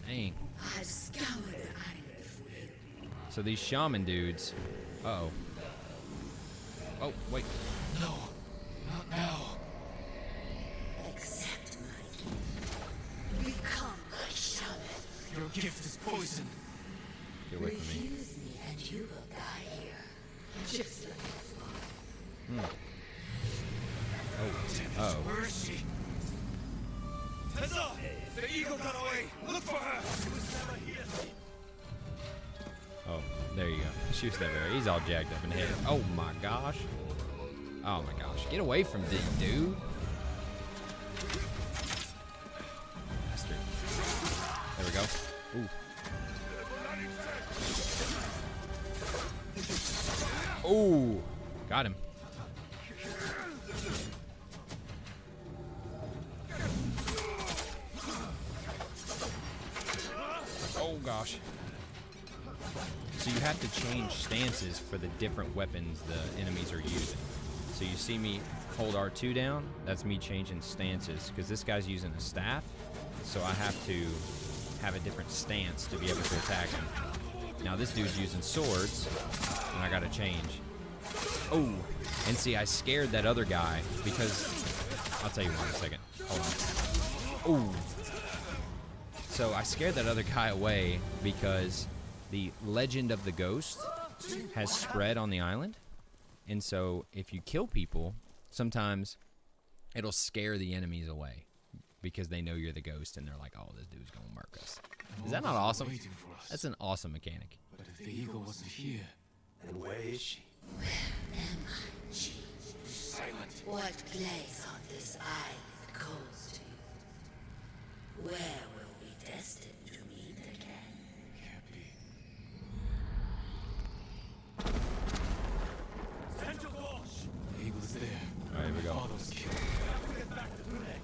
Dang. I've scoured the island for you. So these shaman dudes. Uh-oh. Oh, wait. No, not now. Accept my gift. Become my shaman. Your gift is poison. Get away from me. Refuse me and you will die here. Just like your father. Oh. Uh-oh. Where is she? Tessa! The eagle got away! Look for her! She was never here. Oh, there you go. She was never there. He's all jacked up in the head. Oh my gosh. Oh my gosh. Get away from this dude. Bastard. There we go. Ooh. Ooh. Got him. Oh gosh. So you have to change stances for the different weapons the enemies are using. So you see me hold R2 down, that's me changing stances, because this guy's using a staff, so I have to have a different stance to be able to attack him. Now this dude's using swords, and I gotta change. Oh, and see, I scared that other guy, because, I'll tell you one in a second. Hold on. Ooh. So I scared that other guy away because the legend of the ghost has spread on the island. And so if you kill people, sometimes it'll scare the enemies away because they know you're the ghost and they're like, oh, this dude's going to murk us. Is that not awesome? Waiting for us. That's an awesome mechanic. But if the eagle wasn't here, And where is she? silent. What place on this island calls to you? Where will we destined to meet again? Can't be. Central Gorge! The eagle is there. All right, here we go. Father was killed. Get back to Brunei.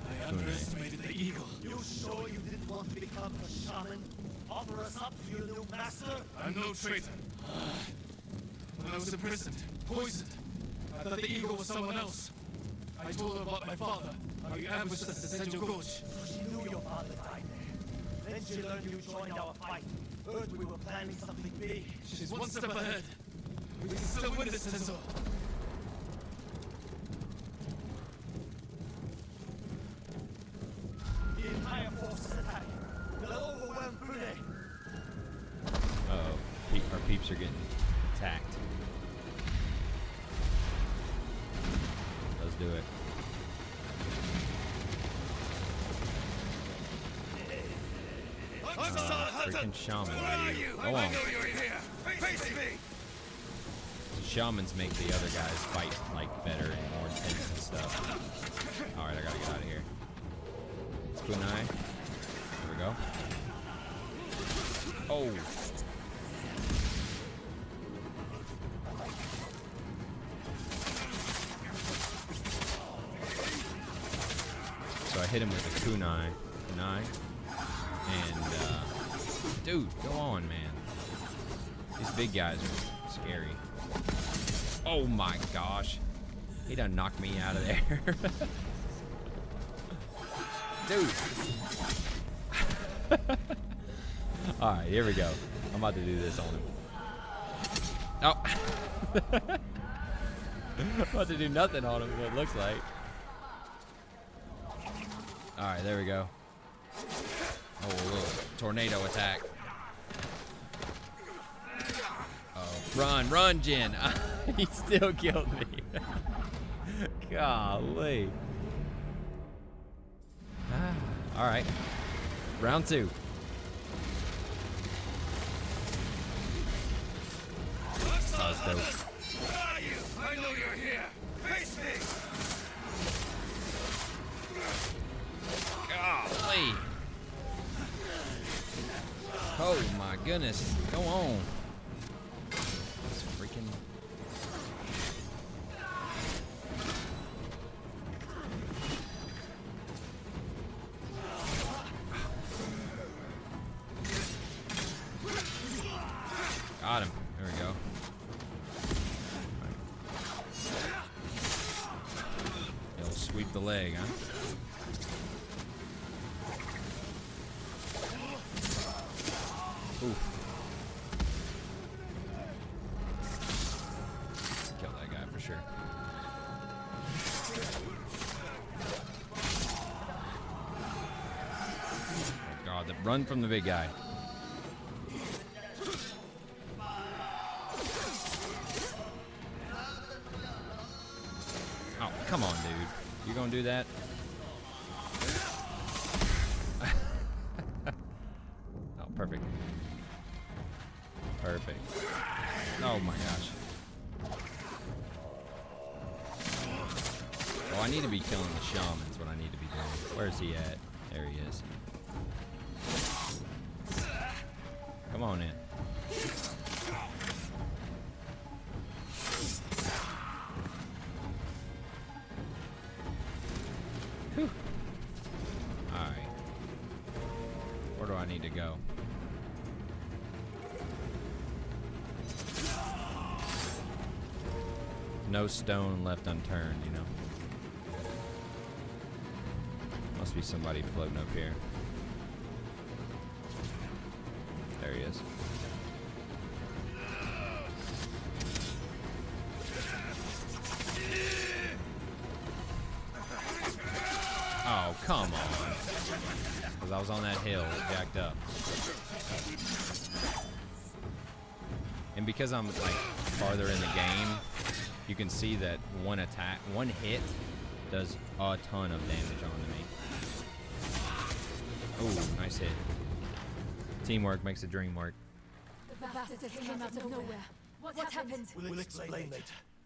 I underestimated the eagle. You sure you didn't want to become a shaman? Offer us up to your new master? I'm no traitor. When I was imprisoned, poisoned, I thought the eagle was someone else. I told her about my father, how he ambushed us at Senjo Gorge. So she knew your father died there. Then she learned you joined our fight. Heard we were planning something big. She's one step ahead. We can still win this, Tenzo. The entire force is attacking. They'll overwhelm Brunei. Uh-oh. Our peeps are getting attacked. Let's do it. Freaking shaman. Go on. The shamans make the other guys fight like better and more intense and stuff. Alright, I gotta get out of here. It's kunai. There we go. Oh. So I hit him with a kunai. And, dude, go on, man. These big guys are scary. Oh my gosh. He done knocked me out of there. Dude. Alright, here we go. I'm about to do this on him. Oh. I'm about to do nothing on him, it looks like. Alright, there we go. Oh, a little tornado attack. Oh, run, Jin. He still killed me. Golly. All right. Round 2. That was dope. I know you're here. Face me. Golly. Oh my goodness. Go on. This freaking. Got him. There we go. He'll sweep the leg, huh? Ooh. Kill that guy for sure. Oh God, run from the big guy. Oh, come on, dude. You gonna do that? Oh, perfect. Perfect. Oh my gosh. Oh, I need to be killing the shamans. What I need to be doing. Where's he at? There he is. Come on in. Whew. All right. Where do I need to go? No stone left unturned, you know. Must be somebody floating up here. There he is. Oh, come on. Because I was on that hill, jacked up. And because I'm like farther in the game, you can see that one hit does a ton of damage onto me. Oh, nice hit. Teamwork makes the dream work. The bastards came out of nowhere. What happened? We'll explain later.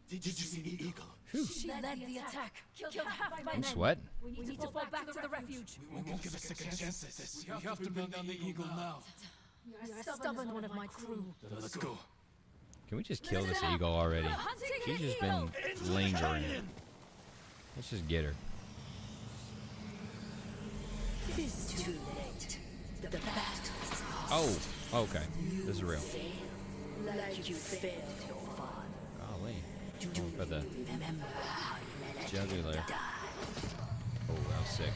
Did you see the eagle? She led the attack. Killed half my men. I'm sweating. We need to fall back to the refuge. We won't give a second chance at this. We have to bring down the eagle now. You're a stubborn one of my crew. Then let's go. Can we just kill this eagle already? She's just been lingering. Let's just get her. It's too late. The battle is lost. Oh, okay. This is real. Like you failed your father. Golly. Going for the Remember how you let him jugular. die. Oh, that was sick.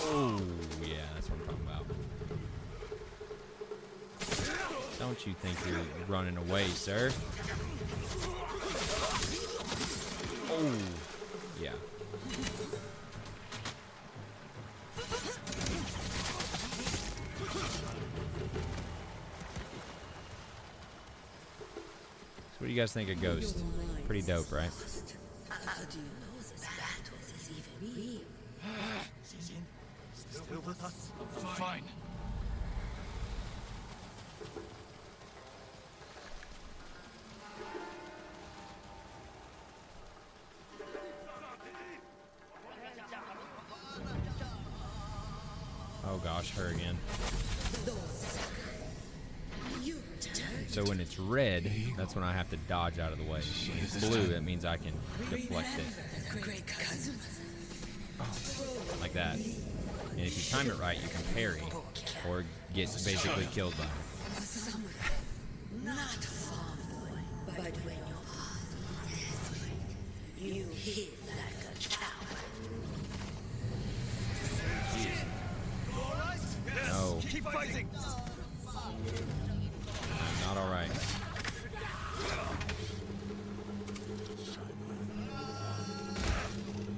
Oh, yeah, that's what I'm talking about. Don't you think you're running away, sir? Oh, yeah. So what do you guys think of Ghost? Pretty dope, right? How do you know this battle is even real? Still with us? I'm fine. Oh gosh, her again. So when it's red, that's when I have to dodge out of the way. When it's blue, that means I can deflect it. Oh, like that. And if you time it right, you can parry or get basically killed by it. Not far away, but when your heart is desperate, you hit like a coward. No, Keep fighting! I'm not alright.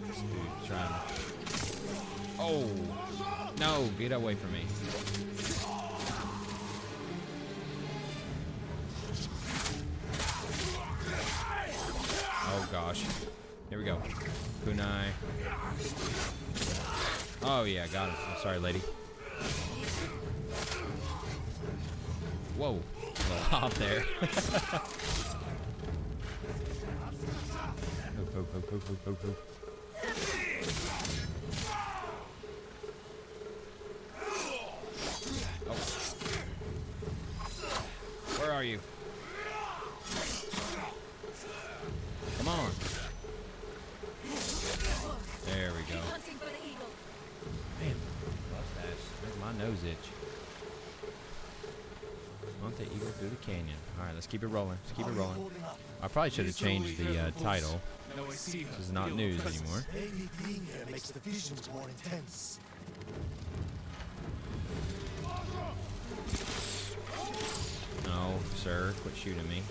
This dude trying to... Oh! No, Get away from me. Oh gosh. Here we go. Kunai. Oh yeah, got him. Oh, sorry, lady. Whoa. A little hop there. Where are you? Come on. There we go. Hunting for the eagle. Man, mustache. Makes my nose itch. Hunt the eagle through the canyon. All right, let's keep it rolling. Let's keep it rolling. I probably should have changed the title. Now I see her. This is not news anymore. Maybe being here makes the visions more intense. No, sir, quit shooting me.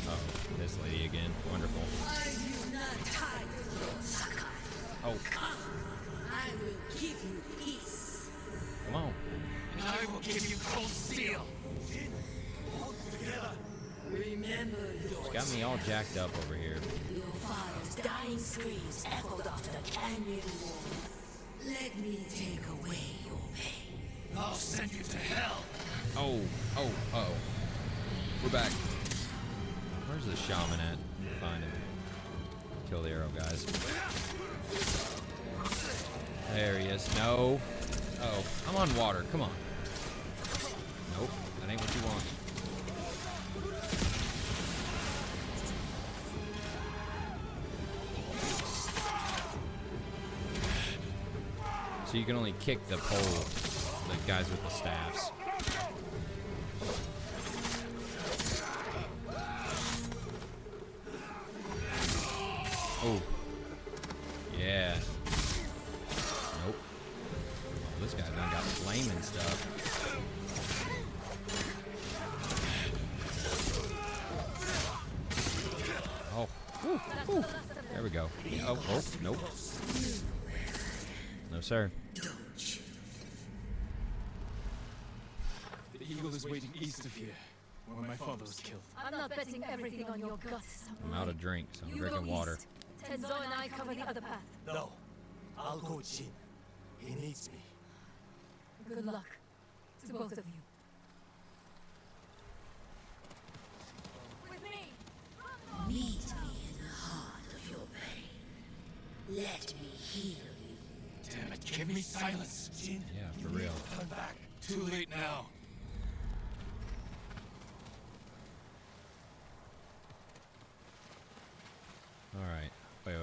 Oh, this lady again. Wonderful. Are you not tired, Lord Sakai? Oh, Come, I will give you peace. come on. And I will give you cold steel. Remember, Lord, Got me all jacked up over here. your father's dying screams echoed off the canyon wall. Let me take away your pain. I'll send you to hell. Oh, oh, uh-oh. We're back. Where's the shaman at? Let me find him. Kill the arrow, guys. There he is. No. Oh, I'm on water. Come on. Nope, that ain't what you want. So you can only kick the pole, the guys with the staffs. Oh. Yeah. Nope. Oh, this guy done got flame and stuff. Oh. Whew, whew. There we go. Oh, oh, nope. No, sir. The eagle is waiting east of here, where my father was killed. I'm not betting everything on your guts. I'm out of drink, so I'm You go drinking water. east. Tenzo and I cover the other path. No, I'll go with Jin. He needs me. Good luck to both of you. With me. Meet me in the heart of your pain. Let me heal you. Damn it, give me silence. Jin, Yeah, you for real. need to turn back. Too late now. Alright. Wait.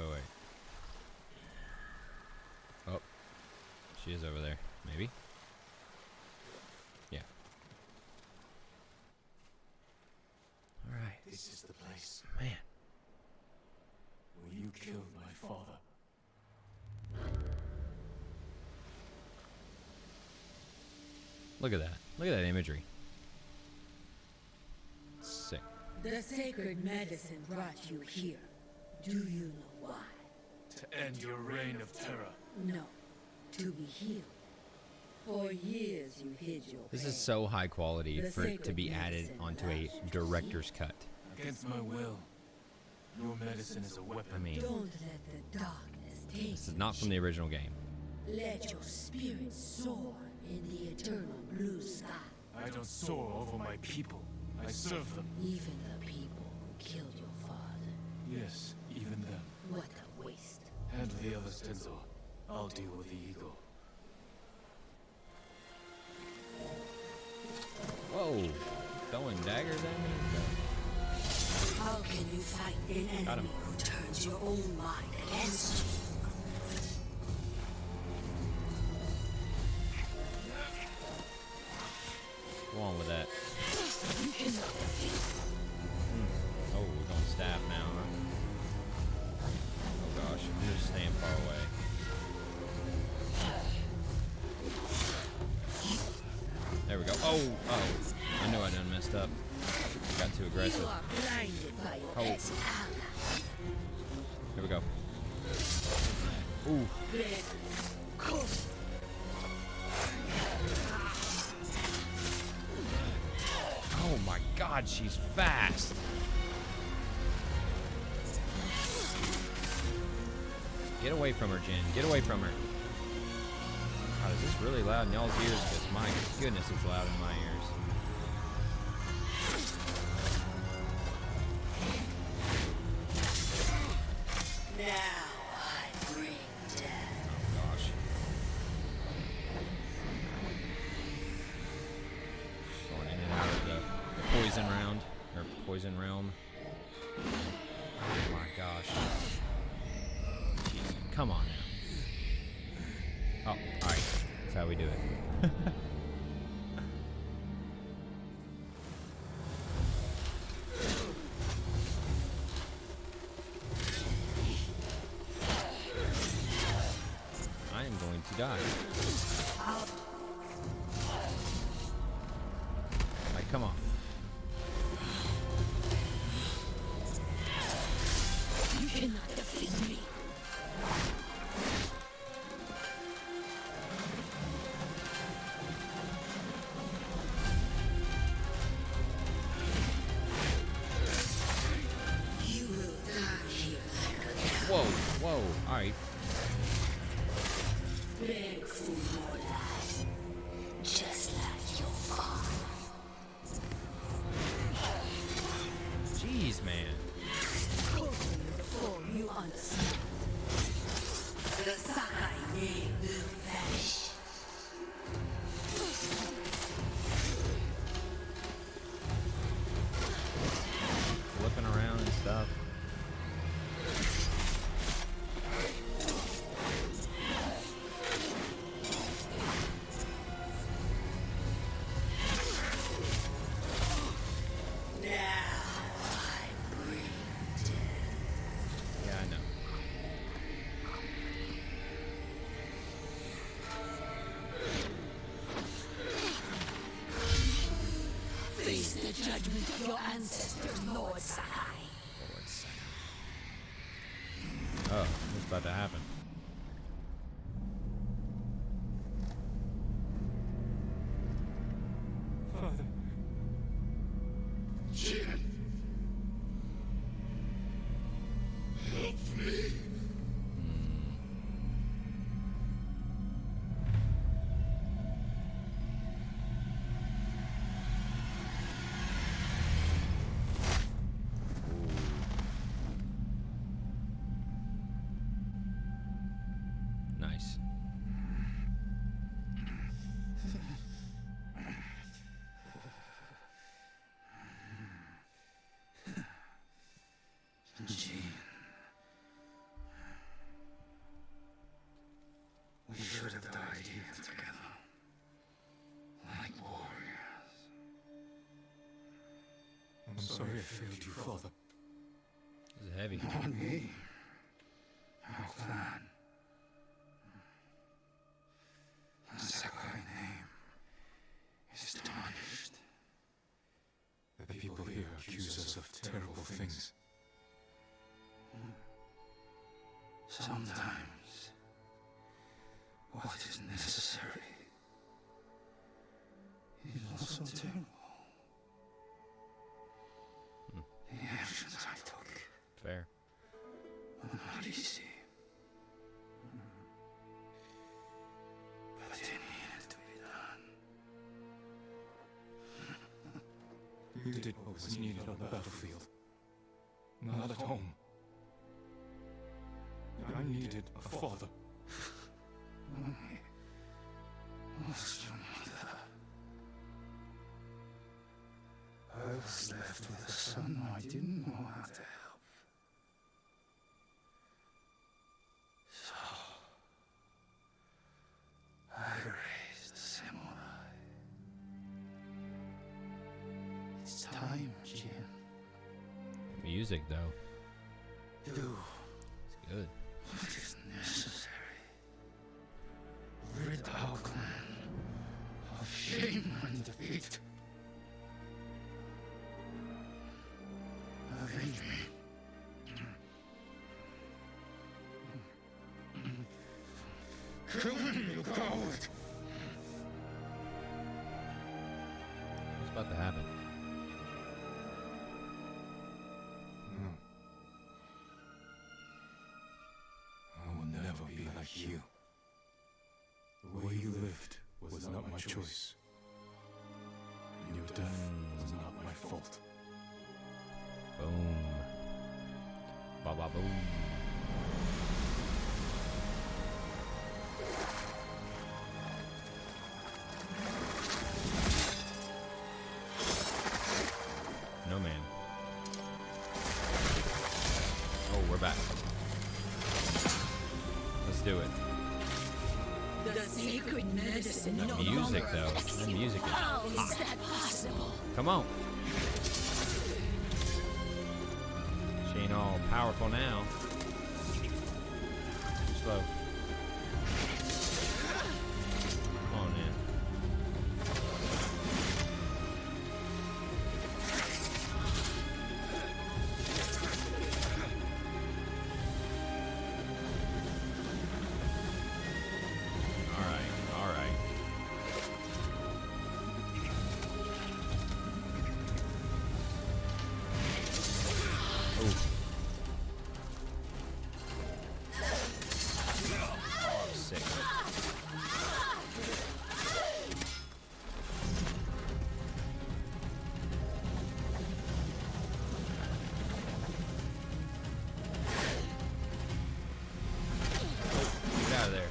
Oh. She is over there. Maybe? Yeah. Alright. This is the place Man. where you killed my father. Look at that. Look at that imagery. Sick. The sacred medicine brought you here. Do you know why? To end your reign of terror. No, to be healed. For years you hid your This pain. is so high quality The for it to sacred be added medicine onto a allows you to director's cut. Against my will. Your medicine is a weapon. I mean, Don't let the darkness take this is not from the original game. Let your spirit soar in the eternal blue sky. I don't soar over my people. I serve them. Even the people who killed your father. Yes, even them. What a waste. Handle the others, Tenzo. I'll deal with the eagle. Whoa. Throwing daggers at me? How can you fight an Got him. enemy who turns your own mind against you? Go on with that. Oh, we're going staff now, huh? Oh gosh, I'm just staying far away. There we go. Oh, I knew I done messed up. Got too aggressive. You are blinded by your Oh. ex-ally. Here we go. Ooh. Come. God, she's fast. Get away from her, Jen. Get away from her. God, is this really loud in y'all's ears? Because my goodness, it's loud in my ears. Now I bring death. Oh, gosh. Going in and out of the poison round. Or poison realm. Oh, my gosh. Jeez, come on now. Oh, alright. That's how we do it. I am going to die. Like, come on. You cannot defeat me. You will die here like a cow. Whoa, whoa, alright. Beg for more life, just like your father. Jeez, man. Before you understand. The Sakai name will vanish. Flipping around and stuff. Yeah, I know. Face the judgment of your ancestors, Lord Sakai. Lord Sakai. Oh, what's about to happen? Father. Jin. Help me. Nice. Jin. We should have died here together. Like warriors. I'm sorry I failed you, Father. This is heavy. Not me. Our clan. The Sakai name is tarnished. The people here accuse us of terrible things. Sometimes, what is necessary is also terrible. The actions I took Fair. were not easy. But they needed to be done. You did what was needed on the battlefield. Not at home. I needed a father. I lost your mother. I was left with a son I didn't know how to help. So, I raised a samurai. It's time, Jin. Music, though. Do It's good. what is necessary. Rid our clan of shame and defeat. Avenge me. Kill him, you coward! What's about to happen? choice. And your death was not my fault. Boom. Ba ba boom. No man. Oh, we're back. Let's do it. The secret medicine no Music longer though. exists. The music is How is hot. that possible? Come on. She ain't all powerful now. Too slow. Come on, man. All right. Ooh. Oh, I'm sick. Get out of there.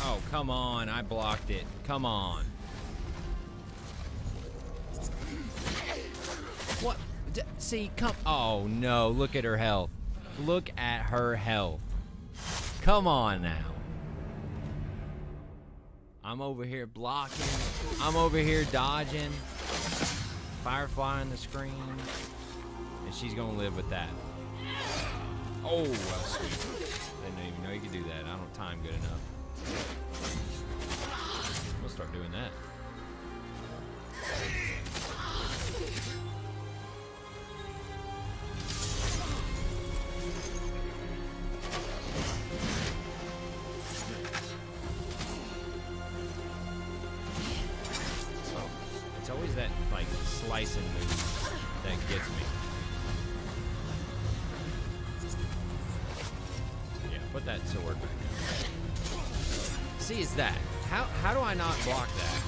Oh, come on. I blocked it. Come on. What? See, come. Oh, no. Look at her health. Look at her health. Come on now. I'm over here blocking. I'm over here dodging. Firefly on the screen. And she's going to live with that. Oh, well, sweet. I didn't even know you could do that. I don't time good enough. We'll start doing that. It's always that, like, slicing move that gets me. Yeah, put that sword back. See, it's that. How do I not block that?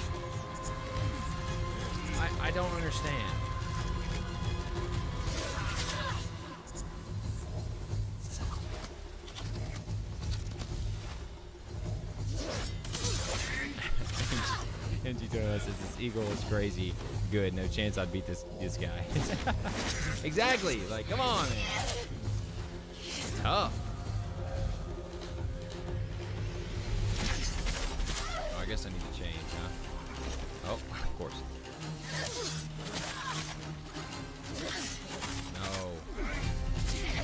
I don't understand. MG says this eagle is crazy good. No chance I'd beat this guy. Exactly. Like, come on, man. It's tough. Oh, I guess I need to change, huh? Oh, of course. No.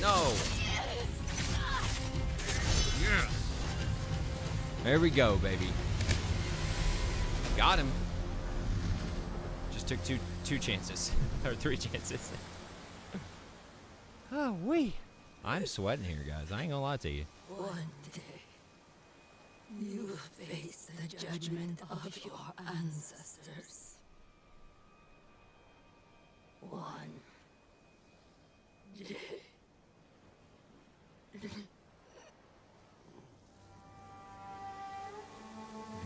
No. Yes. There we go, baby. Got him. Just took two chances. Or 3 chances. Oh, wee. I'm sweating here, guys. I ain't gonna lie to you. One day, you will face the judgment of your ancestors. One day.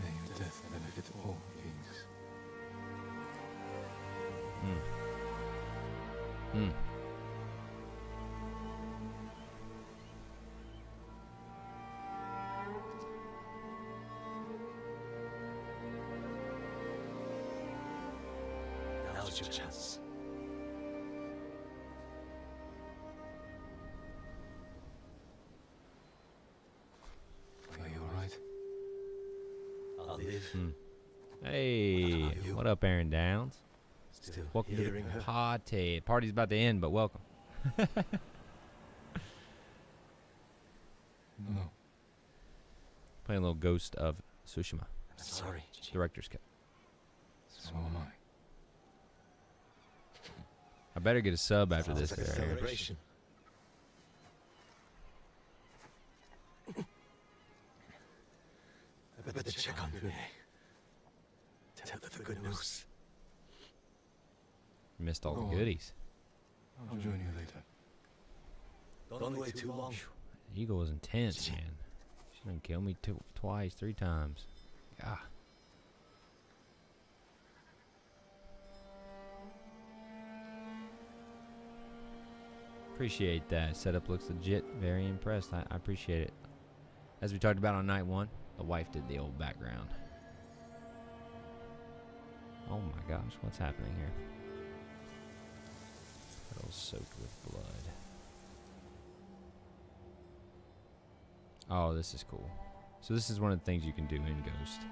May your death benefit all beings. Now's your chance. Are you alright? I'll live. Hey, What about you? what up, Aaron Downs? Still Welcome to hearing the her. party. Party's about to end, but welcome. No. Playing a little Ghost of Tsushima. I'm sorry, Jin. Director's cut. So am I. I better get a sub after Sounds this. like a Aaron. celebration. check on Rune. Tell her the good news. Missed all Go the on. goodies. I'll join you later. Don't wait too long. The eagle was intense, man. She done killed me twice, 3 times. God. Appreciate that. Setup looks legit. Very impressed. I appreciate it. As we talked about on night 1, the wife did the old background. Oh my gosh, what's happening here? Petals soaked with blood. Oh, this is cool. So this is one of the things you can do in Ghost.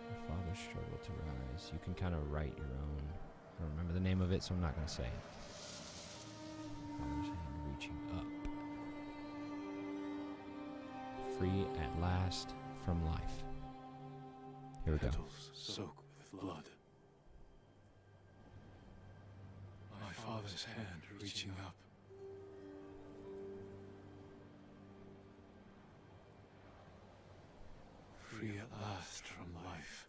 Your father struggled to rise. You can kind of write your own. I don't remember the name of it, so I'm not going to say it. Father's hand reaching up. Free at last from life. Here we go. Petals soak with blood. My father's hand reaching up. Free at last from life.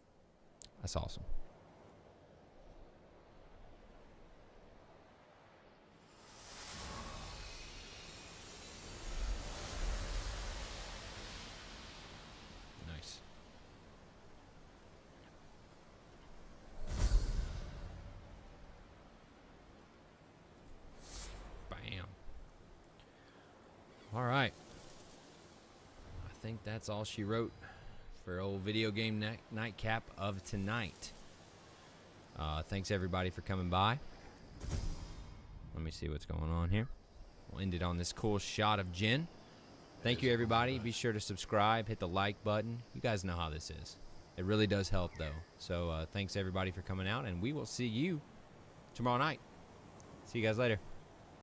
That's awesome. Nice. Bam. All right. I think that's all she wrote for old video game nightcap of tonight. Thanks everybody for coming by. Let me see what's going on here. We'll end it on this cool shot of Jin. Thank you everybody. Be sure to subscribe, hit the like button. You guys know how this is. It really does help though. So thanks everybody for coming out, and we will see you tomorrow night. See you guys later.